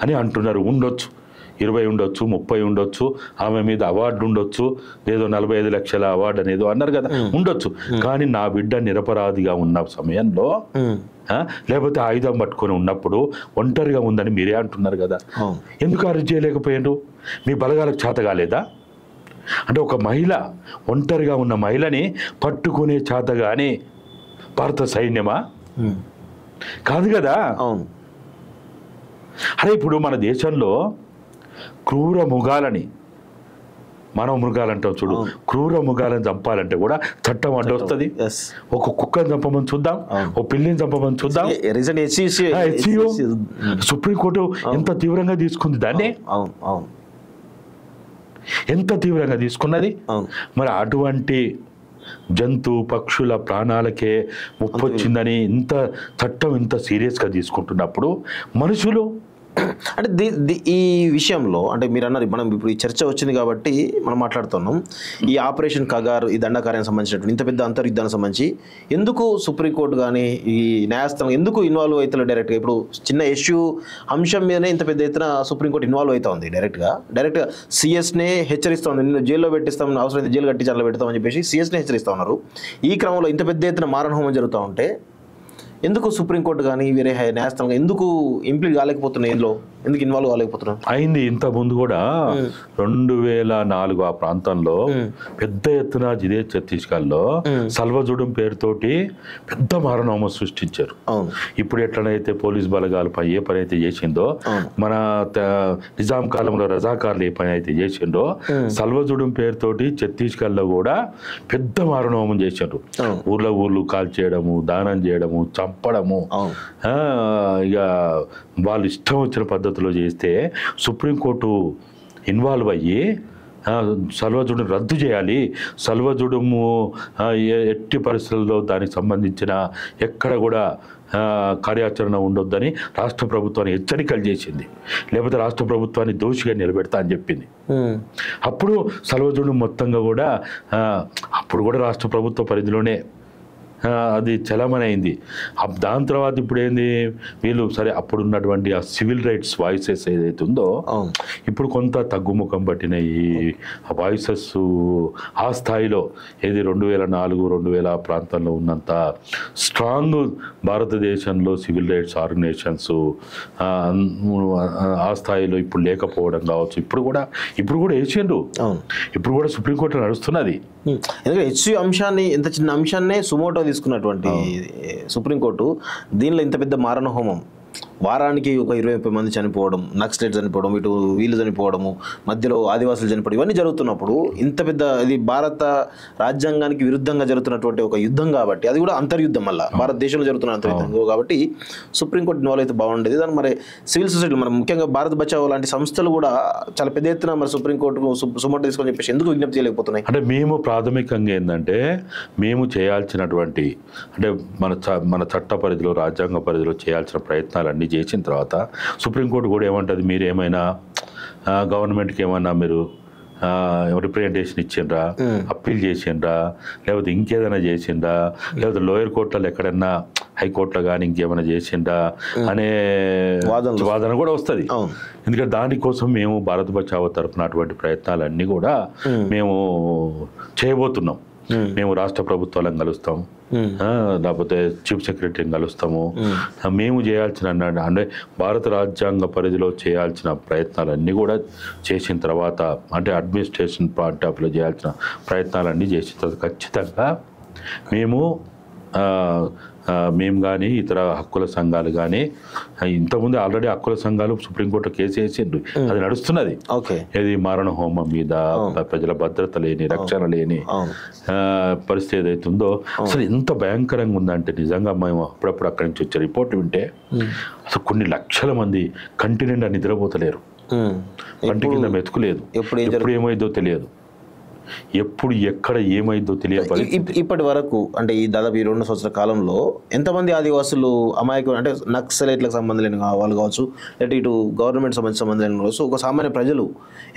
B: అని అంటున్నారు. ఉండొచ్చు, 20 ఉండొచ్చు, 30 ఉండొచ్చు, ఆమె మీద అవార్డు ఉండొచ్చు, ఏదో 45 లక్షల అవార్డు అనేదో అన్నారు కదా, ఉండొచ్చు. కానీ నా బిడ్డ నిరపరాధిగా ఉన్న సమయంలో, లేకపోతే ఆయుధం పట్టుకొని ఉన్నప్పుడు ఒంటరిగా ఉందని మీరే అంటున్నారు కదా, ఎందుకు అరెస్ట్ చేయలేకపోయారు? మీ బలగాలకు చేత కాలేదా? అంటే ఒక మహిళ, ఒంటరిగా ఉన్న మహిళని పట్టుకునే చేత కానీ భారత సైన్యమా? కాదు కదా. అరే ఇప్పుడు మన దేశంలో క్రూర మృగాలని మానవ మృగాలు అంటాం చూడు, క్రూర మృగాలను చంపాలంటే కూడా చట్టం అడ్డొస్తుంది. ఒక కుక్కని చంపమని చూద్దాం, ఒక పిల్లిని చంపమని చూద్దాం. సుప్రీంకోర్టు ఎంత తీవ్రంగా తీసుకుంది దాన్ని, ఎంత తీవ్రంగా తీసుకున్నది. మరి అటువంటి జంతు పక్షుల ప్రాణాలకే ముప్పు వచ్చిందని ఇంత చట్టం ఇంత సీరియస్గా తీసుకుంటున్నప్పుడు మనుషులు
A: అంటే ఈ విషయంలో అంటే మీరు అన్నారు, మనం ఇప్పుడు ఈ చర్చ వచ్చింది కాబట్టి మనం మాట్లాడుతున్నాం. ఈ ఆపరేషన్ కగార్, ఈ దండకార్యానికి సంబంధించినటువంటి ఇంత పెద్ద అంతర్యుద్ధానికి సంబంధించి ఎందుకు సుప్రీంకోర్టు కానీ ఈ న్యాయస్థానం ఎందుకు ఇన్వాల్వ్ అవుతుంది డైరెక్ట్గా? ఇప్పుడు చిన్న ఇష్యూ అంశం మీదనే ఇంత పెద్ద ఎత్తున సుప్రీంకోర్టు ఇన్వాల్వ్ అవుతా ఉంది. డైరెక్ట్గా సిఎస్నే హెచ్చరిస్తూ ఉంది, నిన్ను జైల్లో పెట్టిస్తాం, అవసరమైతే జైలు కట్టి అట్లా పెడతామని చెప్పేసి సిఎస్నే హెచ్చరిస్తూ ఉన్నారు. ఈ క్రమంలో ఇంత పెద్ద ఎత్తున మారణహోమం జరుగుతూ ఉంటే ఎందుకు సుప్రీంకోర్టు కానీ వేరే న్యాయస్థానం ఎందుకు ఇంప్లీట్ కాలేకపోతున్నాయి, ఇందులో ఎందుకు ఇన్వాల్వ్ కాలేకపోతున్నాం?
B: అయింది ఇంత ముందు కూడా 2004 ఆ ప్రాంతంలో పెద్ద ఎత్తున ఇదే ఛత్తీస్గఢ్లో సల్వజుడం పేరుతోటి పెద్ద మారణహోమం సృష్టించారు. ఇప్పుడు ఎట్లనైతే పోలీస్ బలగాలు ఏ పని అయితే చేసిందో, మన నిజాం కాలంలో రజాకార్లు ఏ పని అయితే చేసిండో, సల్వజుడం పేరుతోటి ఛత్తీస్గఢ్లో కూడా పెద్ద మారణహోమం చేశారు. ఊర్లు కాల్చేయడము, దానం చేయడము, చంపడము, ఇక వాళ్ళు ఇష్టం వచ్చిన పద్ధతిలో చేస్తే సుప్రీంకోర్టు ఇన్వాల్వ్ అయ్యి సల్వజుడు రద్దు చేయాలి, సల్వజుడము ఎట్టి పరిస్థితుల్లో దానికి సంబంధించిన ఎక్కడ కూడా కార్యాచరణ ఉండొద్దని రాష్ట్ర ప్రభుత్వాన్ని హెచ్చరికలు చేసింది. లేకపోతే రాష్ట్ర ప్రభుత్వాన్ని దోషిగా నిలబెడతా అని చెప్పింది. అప్పుడు సల్వజుడు మొత్తంగా కూడా అప్పుడు కూడా రాష్ట్ర ప్రభుత్వ పరిధిలోనే అది చలమని అయింది. దాని తర్వాత ఇప్పుడు ఏంది, వీళ్ళు సరే అప్పుడు ఉన్నటువంటి ఆ సివిల్ రైట్స్ వాయిసెస్ ఏదైతే ఉందో ఇప్పుడు కొంత తగ్గుముఖం పట్టిన ఈ వాయిసెస్ ఆ స్థాయిలో ఏది 2004-2000 ప్రాంతంలో ఉన్నంత స్ట్రాంగ్ భారతదేశంలో సివిల్ రైట్స్ ఆర్గనైజేషన్స్ ఆ స్థాయిలో ఇప్పుడు లేకపోవడం కావచ్చు. ఇప్పుడు కూడా వేసిండ్రు, ఇప్పుడు కూడా సుప్రీంకోర్టు నడుస్తున్నది.
A: ఎందుకంటే హెచ్సి అంశాన్ని, ఇంత చిన్న అంశాన్నే సుమోటో తీసుకున్నటువంటి సుప్రీంకోర్టు దీనిలో ఇంత పెద్ద మారణహోమం, వారానికి ఒక 20-30 మంది చనిపోవడం, నక్సలైట్ చనిపోవడం, ఇటు వీళ్ళు చనిపోవడము, మధ్యలో ఆదివాసులు చనిపోవడం, ఇవన్నీ జరుగుతున్నప్పుడు ఇంత పెద్ద ఇది భారత రాజ్యాంగానికి విరుద్ధంగా జరుగుతున్నటువంటి ఒక యుద్ధం కాబట్టి, అది కూడా అంతర్యుద్ధం, మళ్ళీ భారతదేశంలో జరుగుతున్న అంతర్యుద్ధం కాబట్టి సుప్రీంకోర్టు ఇన్వాల్వ్ అయితే బాగుండేది. దాని మరి సివిల్ సొసైటీ, మరి ముఖ్యంగా భారత్ బచావో లాంటి సంస్థలు కూడా చాలా పెద్ద ఎత్తున మరి సుప్రీంకోర్టుకు సుమోటో తీసుకొని చెప్పేసి ఎందుకు విజ్ఞప్తి చేయలేకపోతున్నాయి?
B: అంటే మేము ప్రాథమికంగా ఏంటంటే మేము చేయాల్సినటువంటి అంటే మన చట్ట పరిధిలో, రాజ్యాంగ పరిధిలో చేయాల్సిన ప్రయత్నాలన్నీ చేసిన తర్వాత సుప్రీంకోర్టు కూడా ఏమంటుంది, మీరు ఏమైనా గవర్నమెంట్కి ఏమన్నా మీరు రిప్రజెంటేషన్ ఇచ్చిండ్రా, అప్పీల్ చేసిండ్రా, లేకపోతే ఇంకేదైనా చేసిండ్రా, లేకపోతే లోయర్ కోర్టులో ఎక్కడన్నా హైకోర్టులో కానీ ఇంకేమైనా చేసిండ్రా అనే వాదన కూడా వస్తుంది. ఎందుకంటే దానికోసం మేము భారత్ బచావో తరపున అటువంటి ప్రయత్నాలన్నీ కూడా మేము చేయబోతున్నాం. మేము రాష్ట్ర ప్రభుత్వాలను కలుస్తాం, లేకపోతే చీఫ్ సెక్రటరీని కలుస్తాము. మేము చేయాల్సిన అంటే భారత రాజ్యాంగ పరిధిలో చేయాల్సిన ప్రయత్నాలన్నీ కూడా చేసిన తర్వాత, అంటే అడ్మినిస్ట్రేషన్ పార్ట్ ఆఫ్లో చేయాల్సిన ప్రయత్నాలన్నీ చేసిన తర్వాత ఖచ్చితంగా మేము కానీ ఇతర హక్కుల సంఘాలు కానీ, ఇంతకుముందు ఆల్రెడీ హక్కుల సంఘాలు సుప్రీంకోర్టు కేసు వేసిండ్రు, అది నడుస్తున్నది. ఇది మారణ హోమం మీద ప్రజల భద్రత లేని, రక్షణ లేని పరిస్థితి ఏదైతే ఉందో అసలు ఎంత భయంకరంగా ఉందంటే, నిజంగా మేము అప్పుడప్పుడు అక్కడి నుంచి వచ్చే రిపోర్ట్ వింటే అసలు కొన్ని లక్షల మంది కంటి నిండా నిద్రపోతలేరు, కంటి కింద మెతుకులేదు, ఎప్పుడు ఏమైందో తెలియదు, ఎప్పుడు ఎక్కడ ఏమైందో తెలియదు.
A: ఇప్పటి వరకు అంటే ఈ దాదాపు 2 సంవత్సరాల కాలంలో ఎంతమంది ఆదివాసులు అమాయకులు, అంటే నక్సలైట్లకు సంబంధం లేని వాళ్ళు కావచ్చు, లేకపోతే ఇటు గవర్నమెంట్ సంబంధం లేని కావచ్చు, ఒక సామాన్య ప్రజలు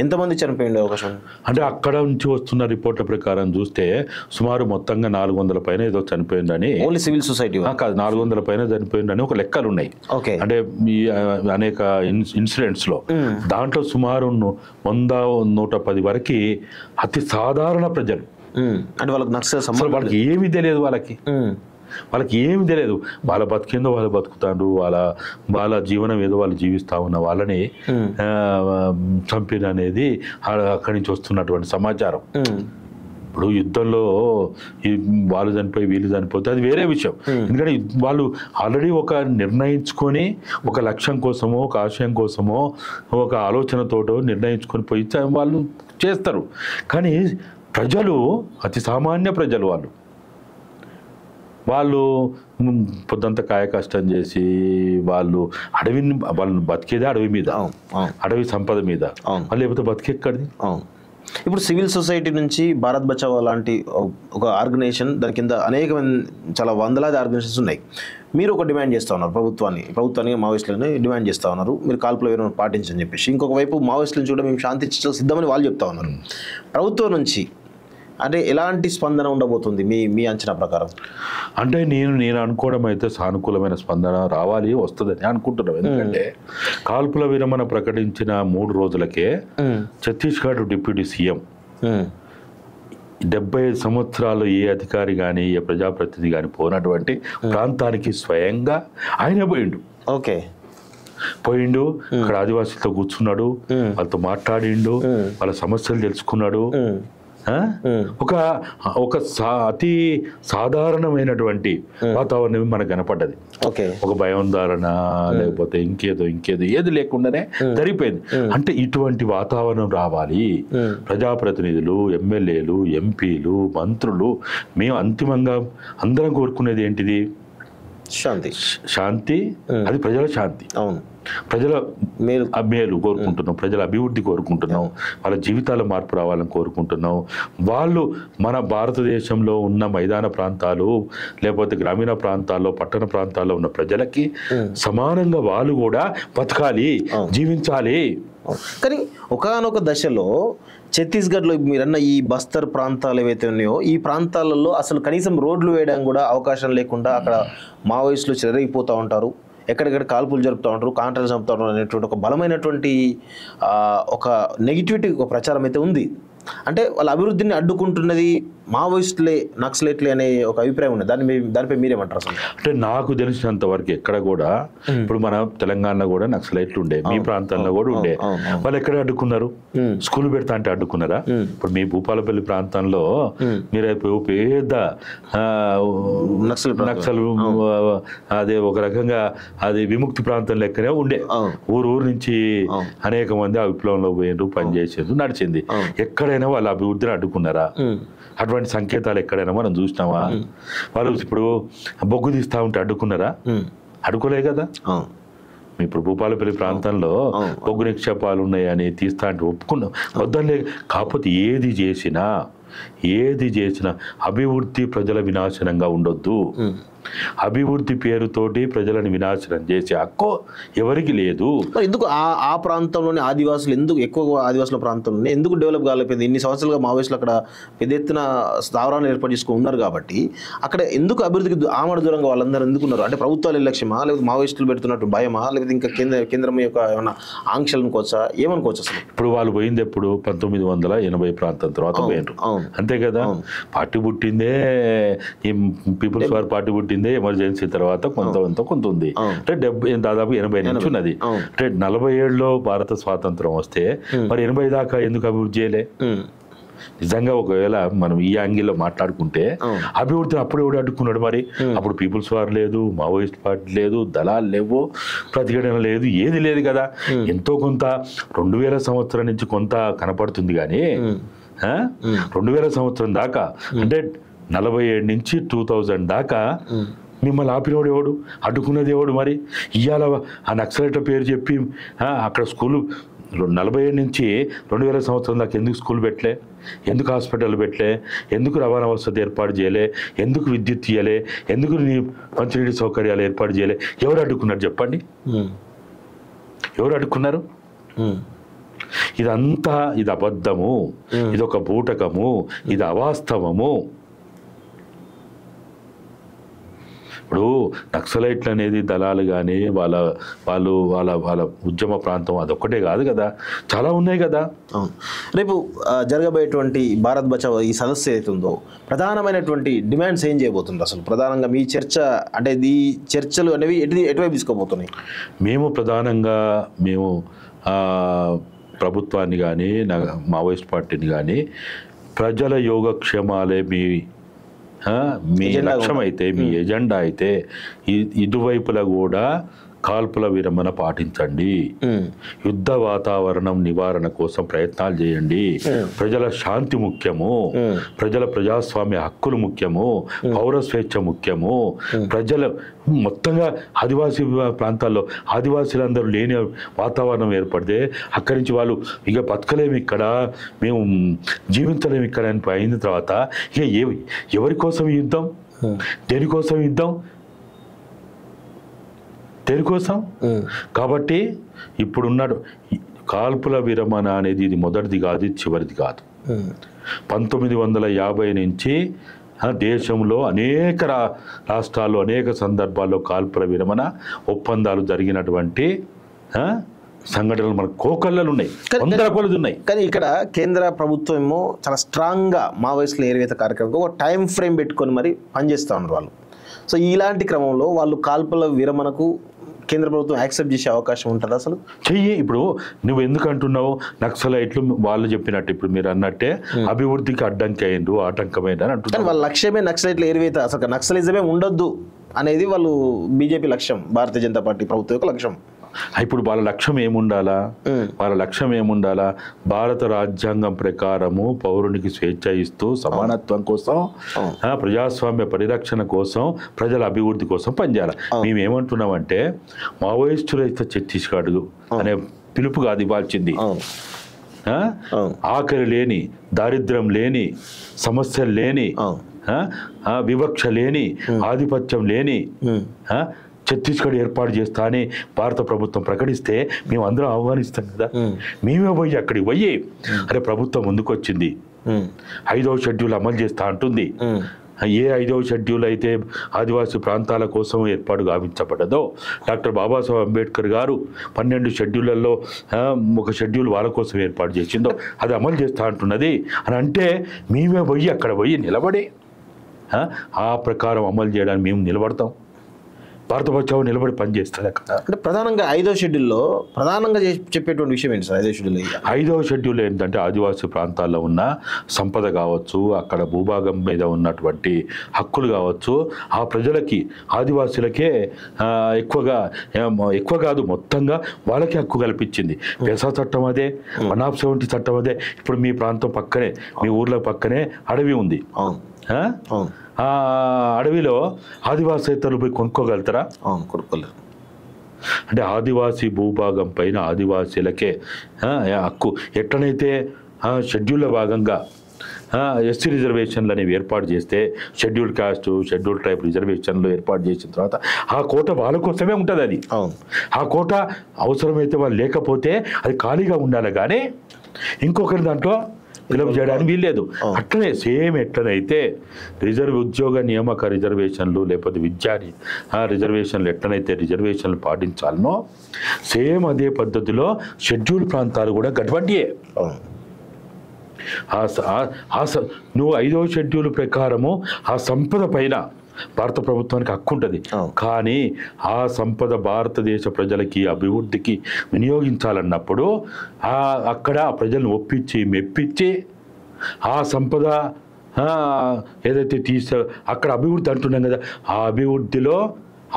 A: ఎంతమంది చనిపోయిండే అవకాశం?
B: అంటే అక్కడ నుంచి వస్తున్న రిపోర్ట్ల ప్రకారం చూస్తే సుమారు మొత్తంగా 400 పైన ఏదో చనిపోయిందని,
A: ఓన్లీ సివిల్ సొసైటీ
B: కాదు 400 పైన చనిపోయిందని ఒక లెక్కలు ఉన్నాయి. అంటే ఈ అనేక ఇన్సిడెంట్స్ లో దాంట్లో సుమారు 100-110 వరకు అతి సాధారణ ప్రజలు,
A: అంటే వాళ్ళకి నక్సల్
B: వాళ్ళకి ఏమీ తెలియదు, వాళ్ళకి ఏమి తెలియదు, వాళ్ళ బతికేందో వాళ్ళు బతుకుతారు, వాళ్ళ జీవనం ఏదో వాళ్ళు జీవిస్తా ఉన్న వాళ్ళని చంపిన అనేది అక్కడి నుంచి వస్తున్నటువంటి సమాచారం. ఇప్పుడు యుద్ధంలో వాళ్ళు చనిపోయి వీళ్ళు చనిపోతే అది వేరే విషయం. ఎందుకంటే వాళ్ళు ఆల్రెడీ ఒక నిర్ణయించుకొని, ఒక లక్ష్యం కోసమో, ఒక ఆశయం కోసమో, ఒక ఆలోచనతోటో నిర్ణయించుకొని పోయి వాళ్ళు చేస్తారు. కానీ ప్రజలు అతి సామాన్య ప్రజలు వాళ్ళు పొద్దంతా కాయ కష్టం చేసి వాళ్ళు బతికేదే అడవి మీద, అడవి సంపద మీద, లేకపోతే బతికెక్కడిది.
A: ఇప్పుడు సివిల్ సొసైటీ నుంచి భారత్ బచావో లాంటి ఒక ఆర్గనైజేషన్, దాని కింద అనేకమైన చాలా వందలాది ఆర్గనైజేషన్స్ ఉన్నాయి. మీరు ఒక డిమాండ్ చేస్తూ ఉన్నారు ప్రభుత్వాన్ని మావోయిస్టులని డిమాండ్ చేస్తూ ఉన్నారు, మీరు కాల్పుల విరమణ పాటించని చెప్పేసి. ఇంకొక వైపు మావోయిస్టులను చూడ మేము శాంతి చర్చలకు సిద్ధమని వాళ్ళు చెప్తా ఉన్నారు. ప్రభుత్వం నుంచి అంటే ఎలాంటి స్పందన ఉండబోతుంది మీ అంచనా ప్రకారం?
B: అంటే నేను అనుకోవడం అయితే సానుకూలమైన స్పందన రావాలి, వస్తుందని అనుకుంటున్నాం. ఎందుకంటే కాల్పుల విరమణ ప్రకటించిన 3 రోజులకే ఛత్తీస్గఢ్ డిప్యూటీ సీఎం 75 సంవత్సరాలు ఏ అధికారి కానీ ఏ ప్రజాప్రతినిధి కానీ పోయినటువంటి ప్రాంతానికి స్వయంగా ఆయనే పోయిండు. అక్కడ ఆదివాసులతో కూర్చున్నాడు, వాళ్ళతో మాట్లాడిండు, వాళ్ళ సమస్యలు తెలుసుకున్నాడు. ఒక అతి సాధారణమైనటువంటి వాతావరణం మనకు కనపడ్డది. ఒక భయాందోళన లేకపోతే ఇంకేదో ఏది లేకుండానే జరిగిపోయింది. అంటే ఇటువంటి వాతావరణం రావాలి. ప్రజాప్రతినిధులు, ఎమ్మెల్యేలు, ఎంపీలు, మంత్రులు మేము అంతిమంగా అందరం కోరుకునేది ఏంటిది? శాంతి. అది ప్రజల శాంతి, ప్రజల మేలు కోరుకుంటున్నాం, ప్రజల అభివృద్ధి కోరుకుంటున్నాం, వాళ్ళ జీవితాల మార్పు రావాలని కోరుకుంటున్నాం. వాళ్ళు మన భారతదేశంలో ఉన్న మైదాన ప్రాంతాలు లేకపోతే గ్రామీణ ప్రాంతాల్లో, పట్టణ ప్రాంతాల్లో ఉన్న ప్రజలకి సమానంగా వాళ్ళు కూడా బతకాలి, జీవించాలి.
A: కానీ ఒకానొక దశలో ఛత్తీస్గఢ్లో మీరన్న ఈ బస్తర్ ప్రాంతాలు ఏవైతే ఉన్నాయో ఈ ప్రాంతాలలో అసలు కనీసం రోడ్లు వేయడానికి కూడా అవకాశం లేకుండా అక్కడ మావోయిస్టులు చెలరేగిపోతూ ఉంటారు, ఎక్కడెక్కడ కాల్పులు జరుపుతూ ఉంటారు, కాంట్రాలు చంపుతూ ఉంటారు అనేటువంటి ఒక బలమైనటువంటి ఒక నెగిటివిటీ ఒక ప్రచారం అయితే ఉంది. అంటే వాళ్ళ అభివృద్ధిని అడ్డుకుంటున్నది మావోయిస్టులే, నక్సలైట్లే అనే ఒక అభిప్రాయం ఉంది. దానిపై మీరేమంటారు అసలు?
B: అంటే నాకు తెలిసినంత వరకు ఎక్కడ కూడా ఇప్పుడు మన తెలంగాణలో కూడా నక్సలైట్లు ఉండే, మీ ప్రాంతంలో కూడా ఉండే. వాళ్ళు ఎక్కడ అడ్డుకున్నారు? స్కూల్ పెడతా అంటే అడ్డుకున్నారా? ఇప్పుడు మీ భూపాలపల్లి ప్రాంతంలో మీరు పెద్ద నక్సల్ అదే ఒక రకంగా అది విముక్తి ప్రాంతం లెక్కనే ఉండే. ఊరు నుంచి అనేక మంది ఆ విప్లవంలో పోయిండ్రు, పనిచేసేది నడిచింది. ఎక్కడైనా వాళ్ళ అభివృద్ధిని అడ్డుకున్నారా? అటువంటి సంకేతాలు ఎక్కడైనా మనం చూసినామా? వాళ్ళు ఇప్పుడు బొగ్గు తీస్తా ఉంటే అడ్డుకున్నారా? అడ్డుకోలే కదా. ఇప్పుడు భూపాలపల్లి ప్రాంతంలో బొగ్గు నిక్షేపాలు ఉన్నాయని తీస్తా అంటే ఒప్పుకున్నాం, వద్దలే. కాకపోతే ఏది చేసినా అభివృద్ధి ప్రజల వినాశనంగా ఉండొద్దు. అభివృద్ధి పేరుతోటి ప్రజలను వినాశనం చేసే హక్కు ఎవరికి లేదు.
A: ఎందుకు ఆ ప్రాంతంలోని ఆదివాసులు ఎక్కువ ఆదివాసుల ప్రాంతంలో ఎందుకు డెవలప్ కాలేకపోయింది? ఇన్ని సంవత్సరాలుగా మావోయిస్టులు అక్కడ పెద్ద ఎత్తున స్థావరాలను ఏర్పాటు చేసుకుని ఉన్నారు కాబట్టి అక్కడ ఎందుకు అభివృద్ధికి ఆమడ దూరంగా వాళ్ళందరూ ఎందుకున్నారు? అంటే ప్రభుత్వాలు నిర్లక్ష్యమా, లేకపోతే మావోయిస్టులు పెడుతున్నట్టు భయమా, లేకపోతే ఇంకా కేంద్రం యొక్క ఏమైనా ఆంక్షలు అనుకోవచ్చా, ఏమనుకోవచ్చు అసలు?
B: ఇప్పుడు వాళ్ళు పోయింది ఎప్పుడు? 1980 ప్రాంతం తర్వాత పోయినారు, అంతే కదా. పార్టీ పుట్టిందే, ఈ పీపుల్స్ వార్ పార్టీ పుట్టిందే ఎమర్జెన్సీ తర్వాత కొంత ఉంది. అంటే దాదాపు 80 నుంచి ఉన్నది. అంటే 47లో భారత స్వాతంత్రం వస్తే మరి 80 దాకా ఎందుకు అభివృద్ధి చేయలే? నిజంగా ఒకవేళ మనం ఈ యాంగిల్లో మాట్లాడుకుంటే అభివృద్ధిని అప్పుడు ఎవడు అడ్డుకున్నాడు? మరి అప్పుడు పీపుల్స్ వార్ లేదు, మావోయిస్ట్ పార్టీ లేదు, దళాలు లేవు, ప్రతిఘటన లేదు, ఏది లేదు కదా. ఎంతో కొంత 2000 సంవత్సరం నుంచి కొంత కనపడుతుంది. కానీ 2000 సంవత్సరం దాకా అంటే 47 నుంచి 2000 దాకా మిమ్మల్ని ఆపినోడు ఎవడు? అడ్డుకున్నది ఎవడు? మరి ఇవాళ ఆ నక్సలైట్ పేరు చెప్పి అక్కడ స్కూలు 47 నుంచి 2000 సంవత్సరం దాకా ఎందుకు స్కూల్ పెట్టలే? ఎందుకు హాస్పిటల్ పెట్టలే? ఎందుకు రవాణా వసతి ఏర్పాటు చేయలే? ఎందుకు విద్యుత్ ఇయ్యలే? ఎందుకు మంచినీటి సౌకర్యాలు ఏర్పాటు చేయలే? ఎవరు అడ్డుకున్నారు చెప్పండి? ఎవరు అడ్డుకున్నారు? ఇదంతా ఇది అబద్ధము, ఇదొక బూటకము, ఇది అవాస్తవము. ఇప్పుడు నక్సలైట్లు అనేది దళాలు కానీ వాళ్ళ ఉద్యమ ప్రాంతం అదొక్కటే కాదు కదా, చాలా ఉన్నాయి కదా.
A: రేపు జరగబోయేటువంటి భారత్ బచావో ఈ సదస్సు ఏదైతుందో ప్రధానమైనటువంటి డిమాండ్స్ ఏం చేయబోతుంది అసలు? ప్రధానంగా మీ చర్చ అంటే ఈ చర్చలు అనేవి ఎటువైపు తీసుకోబోతున్నాయి?
B: మేము ప్రధానంగా ప్రభుత్వాన్ని కానీ మావోయిస్ట్ పార్టీని కానీ ప్రజల యోగక్షేమాలే మీ లక్ష్యం అయితే, మీ ఎజెండా అయితే ఇరువైపులా కూడా కాల్పుల విరమణ పాటించండి, యుద్ధ వాతావరణం నివారణ కోసం ప్రయత్నాలు చేయండి, ప్రజల శాంతి ముఖ్యము, ప్రజల ప్రజాస్వామ్య హక్కులు ముఖ్యము, పౌర స్వేచ్ఛ ముఖ్యము, ప్రజల మొత్తంగా ఆదివాసీ ప్రాంతాల్లో ఆదివాసీలందరూ లేని వాతావరణం ఏర్పడితే అక్కడి నుంచి వాళ్ళు ఇక బతకలేము ఇక్కడ, మేము జీవించలేము ఇక్కడ అని అయిన తర్వాత ఇక ఎవరి కోసం యుద్ధం, దేనికోసం యుద్ధం, దేనికోసం? కాబట్టి ఇప్పుడున్నాడు కాల్పుల విరమణ అనేది ఇది మొదటిది కాదు, ఇది చివరిది కాదు. 1950 నుంచి దేశంలో అనేక రాష్ట్రాల్లో అనేక సందర్భాల్లో కాల్పుల విరమణ ఒప్పందాలు జరిగినటువంటి సంఘటనలు మనకు కోకళ్ళలు ఉన్నాయి, వందల కొలది ఉన్నాయి.
A: కానీ ఇక్కడ కేంద్ర ప్రభుత్వం ఏమో చాలా స్ట్రాంగ్గా మావోయిస్టుల ఏరివేత కార్యక్రమం ఒక టైం ఫ్రేమ్ పెట్టుకొని మరి పనిచేస్తూ ఉన్నారు వాళ్ళు. సో ఇలాంటి క్రమంలో వాళ్ళు కాల్పుల విరమణకు కేంద్ర ప్రభుత్వం యాక్సెప్ట్ చేసే అవకాశం ఉంటుంది అసలు?
B: చెయ్యి. ఇప్పుడు నువ్వు ఎందుకు అంటున్నావు నక్సలైట్లు వాళ్ళు చెప్పినట్టు ఇప్పుడు మీరు అన్నట్టే అభివృద్ధికి అడ్డంకి అయ్యిండ్రు, ఆటంకమైంది అని అంటున్నారు.
A: వాళ్ళ లక్ష్యమే నక్సలైట్లు ఏరివేత, అసలు నక్సలిజమే ఉండొద్దు అనేది వాళ్ళు బీజేపీ లక్ష్యం, భారతీయ జనతా పార్టీ ప్రభుత్వం యొక్క లక్ష్యం.
B: ఇప్పుడు వాళ్ళ లక్ష్యం ఏముండాలా? వాళ్ళ లక్ష్యం ఏముండాలా? భారత రాజ్యాంగం ప్రకారము పౌరునికి స్వేచ్ఛ ఇస్తూ సమానత్వం కోసం, ప్రజాస్వామ్య పరిరక్షణ కోసం, ప్రజల అభివృద్ధి కోసం పనిచేయాలి. మేమేమంటున్నామంటే మావోయిస్టులు అయితే ఛత్తీస్గఢ్ అనే పిలుపు కాదు ఇవ్వాల్సింది. ఆకలి లేని, దారిద్ర్యం లేని, సమస్యలు లేని, వివక్ష లేని, ఆధిపత్యం లేని ఛత్తీస్గఢ్ ఏర్పాటు చేస్తా అని భారత ప్రభుత్వం ప్రకటిస్తే మేము అందరం ఆహ్వానిస్తాం కదా. మేమే పోయి అక్కడికి పోయి అరే ప్రభుత్వం ముందుకు వచ్చింది, 5వ షెడ్యూల్ అమలు చేస్తా అంటుంది. ఏ 5వ షెడ్యూల్ అయితే ఆదివాసీ ప్రాంతాల కోసం ఏర్పాటు గావించబడ్డదో, డాక్టర్ బాబాసాహెబ్ అంబేద్కర్ గారు 12 షెడ్యూళ్లలో ఒక షెడ్యూల్ వాళ్ళ కోసం ఏర్పాటు చేసిందో అది అమలు చేస్తా అంటున్నది అని అంటే మేమే పోయి అక్కడ పోయి నిలబడి ఆ ప్రకారం అమలు చేయడానికి మేము నిలబడతాం. భారత బచావో నిలబడి పనిచేస్తుంది అక్కడ.
A: అంటే ప్రధానంగా 5వ షెడ్యూల్లో ప్రధానంగా చెప్పేటువంటి విషయం ఏంటి సార్? 5వ షెడ్యూల్
B: 5వ షెడ్యూల్ ఏంటంటే ఆదివాసీ ప్రాంతాల్లో ఉన్న సంపద కావచ్చు, అక్కడ భూభాగం మీద ఉన్నటువంటి హక్కులు కావచ్చు, ఆ ప్రజలకి ఆదివాసీలకే ఎక్కువ కాదు మొత్తంగా వాళ్ళకే హక్కు కల్పించింది. పెసా చట్టం అదే, 170 చట్టం అదే. ఇప్పుడు మీ ప్రాంతం పక్కనే, మీ ఊర్లో పక్కనే అడవి ఉంది. ఆ అడవిలో ఆదివాసేతరులు పోయి కొనుక్కోగలుగుతారా?
A: కొనుక్కోలేరు.
B: అంటే ఆదివాసీ భూభాగం పైన ఆదివాసీలకే హక్కు. ఎట్లనైతే షెడ్యూల్లో భాగంగా ఎస్సీ రిజర్వేషన్లు అనేవి ఏర్పాటు చేస్తే, షెడ్యూల్ కాస్ట్, షెడ్యూల్ ట్రైబ్ రిజర్వేషన్లు ఏర్పాటు చేసిన తర్వాత ఆ కోట వాళ్ళ కోసమే ఉంటుంది. అది ఆ కోట అవసరమైతే వాళ్ళు లేకపోతే అది ఖాళీగా ఉండాలి, కానీ ఇంకొకరి దాంట్లో ఫిలప్ చేయడానికి వీల్లేదు. అట్లనే సేమ్ ఎట్లనైతే ఉద్యోగ నియామక రిజర్వేషన్లు లేకపోతే విద్యా రిజర్వేషన్లు ఎట్లనైతే రిజర్వేషన్లు పాటించాలనో సేమ్ అదే పద్ధతిలో షెడ్యూల్ ప్రాంతాలు కూడా గటువంటియే. నువ్వు 5వ షెడ్యూల్ ప్రకారము ఆ సంపద పైన భారత ప్రభుత్వానికి హక్కు ఉంటుంది, కానీ ఆ సంపద భారతదేశ ప్రజలకి అభివృద్ధికి వినియోగించాలన్నప్పుడు అక్కడ ప్రజలను ఒప్పించి మెప్పించి ఆ సంపద ఏదైతే అక్కడ అభివృద్ధి అంటున్నాం కదా, ఆ అభివృద్ధిలో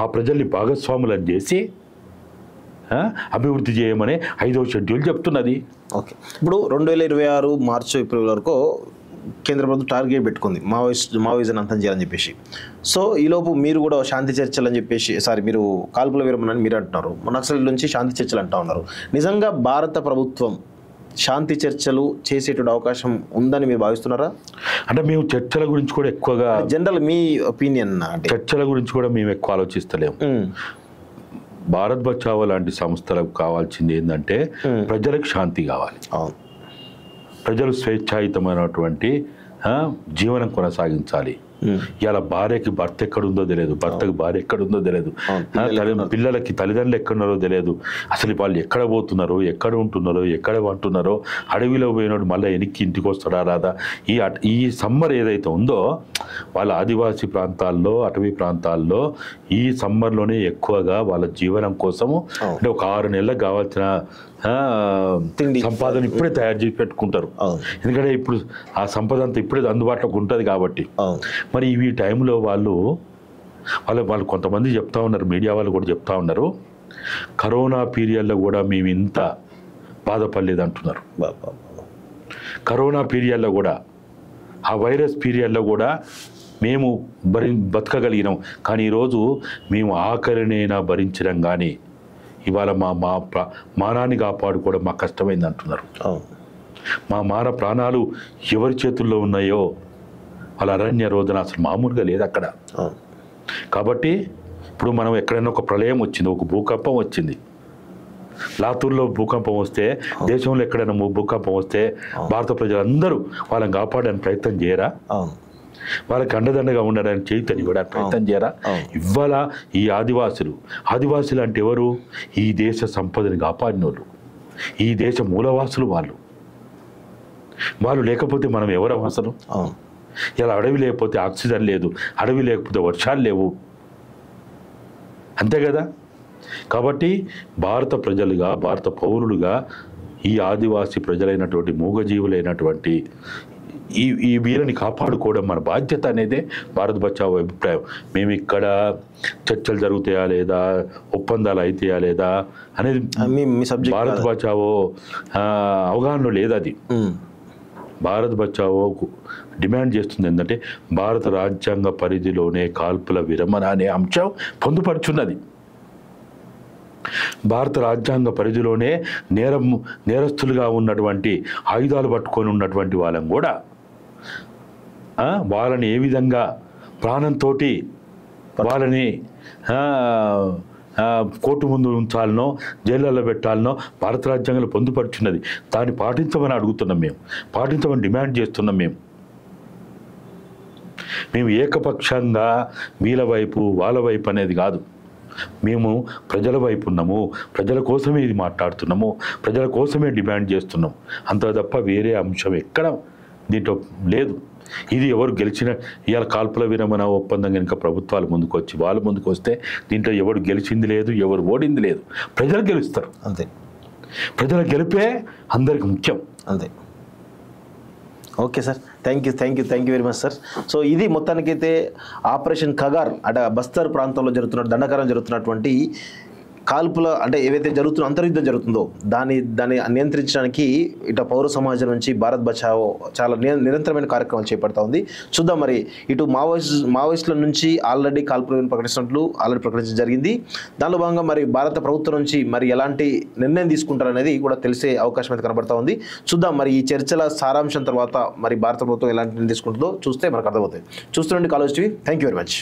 B: ఆ ప్రజల్ని భాగస్వాములను చేసి అభివృద్ధి చేయమని 5వ షెడ్యూల్ చెప్తున్నది.
A: ఓకే. ఇప్పుడు 2026 మార్చి ఏప్రిల్ వరకు కేంద్ర ప్రభుత్వం టార్గెట్ పెట్టుకుంది మావోయిజం అంతం చేయాలని చెప్పేసి. సో ఈలోపు మీరు కూడా శాంతి చర్చలు అని చెప్పేసి, మీరు కాల్పుల విరమణ అని మీరు అంటున్నారు, నక్సల్ నుంచి శాంతి చర్చలు అంటూ ఉన్నారు. నిజంగా భారత ప్రభుత్వం శాంతి చర్చలు చేసేటువంటి అవకాశం ఉందని మీరు భావిస్తున్నారా?
B: అంటే మేము చర్చల గురించి కూడా ఎక్కువగా,
A: జనరల్ మీ ఒపీనియన్,
B: చర్చల గురించి కూడా మేము ఎక్కువ ఆలోచిస్తలేము. భారత్ బచావో లాంటి సంస్థలకు కావాల్సింది ఏంటంటే ప్రజలకు శాంతి కావాలి, ప్రజలు స్వేచ్ఛాయుతమైనటువంటి జీవనం కొనసాగించాలి. ఇలా భార్యకి భర్త ఎక్కడుందో తెలియదు, భర్తకి భార్య ఎక్కడుందో తెలియదు, పిల్లలకి తల్లిదండ్రులు ఎక్కడున్నారో తెలియదు, అసలు వాళ్ళు ఎక్కడ పోతున్నారో, ఎక్కడ ఉంటున్నారో, ఎక్కడ వంటున్నారో, అడవిలో పోయినోడు మళ్ళీ వెనక్కి ఇంటికి వస్తాడా రాదా. ఈ సమ్మర్ ఏదైతే ఉందో వాళ్ళ ఆదివాసీ ప్రాంతాల్లో, అటవీ ప్రాంతాల్లో ఈ సమ్మర్లోనే ఎక్కువగా వాళ్ళ జీవనం కోసము అంటే ఒక 6 నెలలకు కావాల్సిన సంపాదన ఇప్పుడే తయారు చేసి పెట్టుకుంటారు. ఎందుకంటే ఇప్పుడు ఆ సంపద అంతా ఇప్పుడే అందుబాటులోకి ఉంటుంది కాబట్టి. మరి ఈ టైంలో వాళ్ళు కొంతమంది చెప్తా ఉన్నారు, మీడియా వాళ్ళు కూడా చెప్తా ఉన్నారు, కరోనా పీరియడ్లో కూడా మేము ఇంత బాధపడలేదు అంటున్నారు. కరోనా పీరియడ్లో కూడా, ఆ వైరస్ పీరియడ్లో కూడా మేము బతకగలిగినాం. కానీ ఈరోజు మేము ఆఖరినైనా భరించడం కానీ ఇవాళ మా మానాన్ని కాపాడుకోవడం మాకు కష్టమైంది అంటున్నారు. మా మాన ప్రాణాలు ఎవరి చేతుల్లో ఉన్నాయో వాళ్ళ అరణ్య రోదన అసలు మామూలుగా లేదు అక్కడ. కాబట్టి ఇప్పుడు మనం ఎక్కడైనా ఒక ప్రళయం వచ్చింది, ఒక భూకంపం వచ్చింది, లాతూర్లో భూకంపం వస్తే, దేశంలో ఎక్కడైనా భూకంపం వస్తే భారత ప్రజలందరూ వాళ్ళని కాపాడడానికి ప్రయత్నం చేయరా? వాళ్ళకి అండదండగా ఉండడానికి చేయితని ఇవ్వడానికి ప్రయత్నం చేయరా? ఇవాళ ఈ ఆదివాసులు అంటే ఎవరు? ఈ దేశ సంపదని కాపాడిన వాళ్ళు, ఈ దేశ మూలవాసులు. వాళ్ళు లేకపోతే మనం ఎవరం అసలు? ఇలా అడవి లేకపోతే ఆక్సిజన్ లేదు, అడవి లేకపోతే వర్షాలు లేవు, అంతే కదా. కాబట్టి భారత ప్రజలుగా, భారత పౌరులుగా ఈ ఆదివాసీ ప్రజలైనటువంటి మూగజీవులైనటువంటి ఈ వీరిని కాపాడుకోవడం మన బాధ్యత అనేదే భారత్ బచావో అభిప్రాయం. మేము ఇక్కడ చర్చలు జరుగుతాయా లేదా, ఒప్పందాలు అవుతాయా లేదా అనేది భారత్ బచావో అవగాహనలో లేదు. అది భారత్ బచావో డిమాండ్ చేస్తుంది ఏంటంటే భారత రాజ్యాంగ పరిధిలోనే కాల్పుల విరమణ అనే అంశం పొందుపరుచున్నది. భారత రాజ్యాంగ పరిధిలోనే నేరస్తులుగా ఉన్నటువంటి, ఆయుధాలు పట్టుకొని ఉన్నటువంటి వాళ్ళని కూడా వాళ్ళని ఏ విధంగా ప్రాణంతో వాళ్ళని కోర్టు ముందు ఉంచాలనో, జైళ్ళల్లో పెట్టాలనో భారత రాజ్యాంగంలో పొందుపరుచున్నది. దాన్ని పాటించమని అడుగుతున్నాం, మేము పాటించమని డిమాండ్ చేస్తున్నాం. మేము ఏకపక్షంగా వీళ్ళ వైపు వాళ్ళ వైపు అనేది కాదు. మేము ప్రజల వైపు ఉన్నాము, ప్రజల కోసమే ఇది మాట్లాడుతున్నాము, ప్రజల కోసమే డిమాండ్ చేస్తున్నాం, అంత తప్ప వేరే అంశం ఎక్కడ దీంట్లో లేదు. ఇది ఎవరు గెలిచిన, ఇవాళ కాల్పుల విరమణ ఒప్పందం కనుక ప్రభుత్వాలు ముందుకు వచ్చి వాళ్ళు ముందుకు వస్తే దీంట్లో ఎవరు గెలిచింది లేదు, ఎవరు ఓడింది లేదు, ప్రజలు గెలుస్తారు అంతే. ప్రజల గెలిపే అందరికి ముఖ్యం అంతే.
A: Okay sir, thank you very much sir. So ఇది మొత్తానికైతే ఆపరేషన్ ఖగార్ అంటే బస్తర్ ప్రాంతంలో దండకారం జరుగుతున్నటువంటి కాల్పుల అంటే ఏవైతే అంతర్యుద్ధం జరుగుతుందో దాన్ని నియంత్రించడానికి ఇటు పౌర సమాజం నుంచి భారత్ బచావో చాలా నిరంతరమైన కార్యక్రమాలు చేపడతా ఉంది. చూద్దాం మరి ఇటు మావోయిస్టుల నుంచి ఆల్రెడీ కాల్పులను ప్రకటించడం జరిగింది. దానిలో భాగంగా మరి భారత ప్రభుత్వం నుంచి మరి ఎలాంటి నిర్ణయం తీసుకుంటారనేది కూడా తెలిసే అవకాశం అయితే కనబడతా ఉంది. చూద్దాం మరి ఈ చర్చల సారాంశం తర్వాత మరి భారత ప్రభుత్వం ఎలాంటి నిర్ణయం తీసుకుంటుందో చూస్తే మనకు అర్థమవుతుంది. చూస్తుండండి college TV. Thank you very much.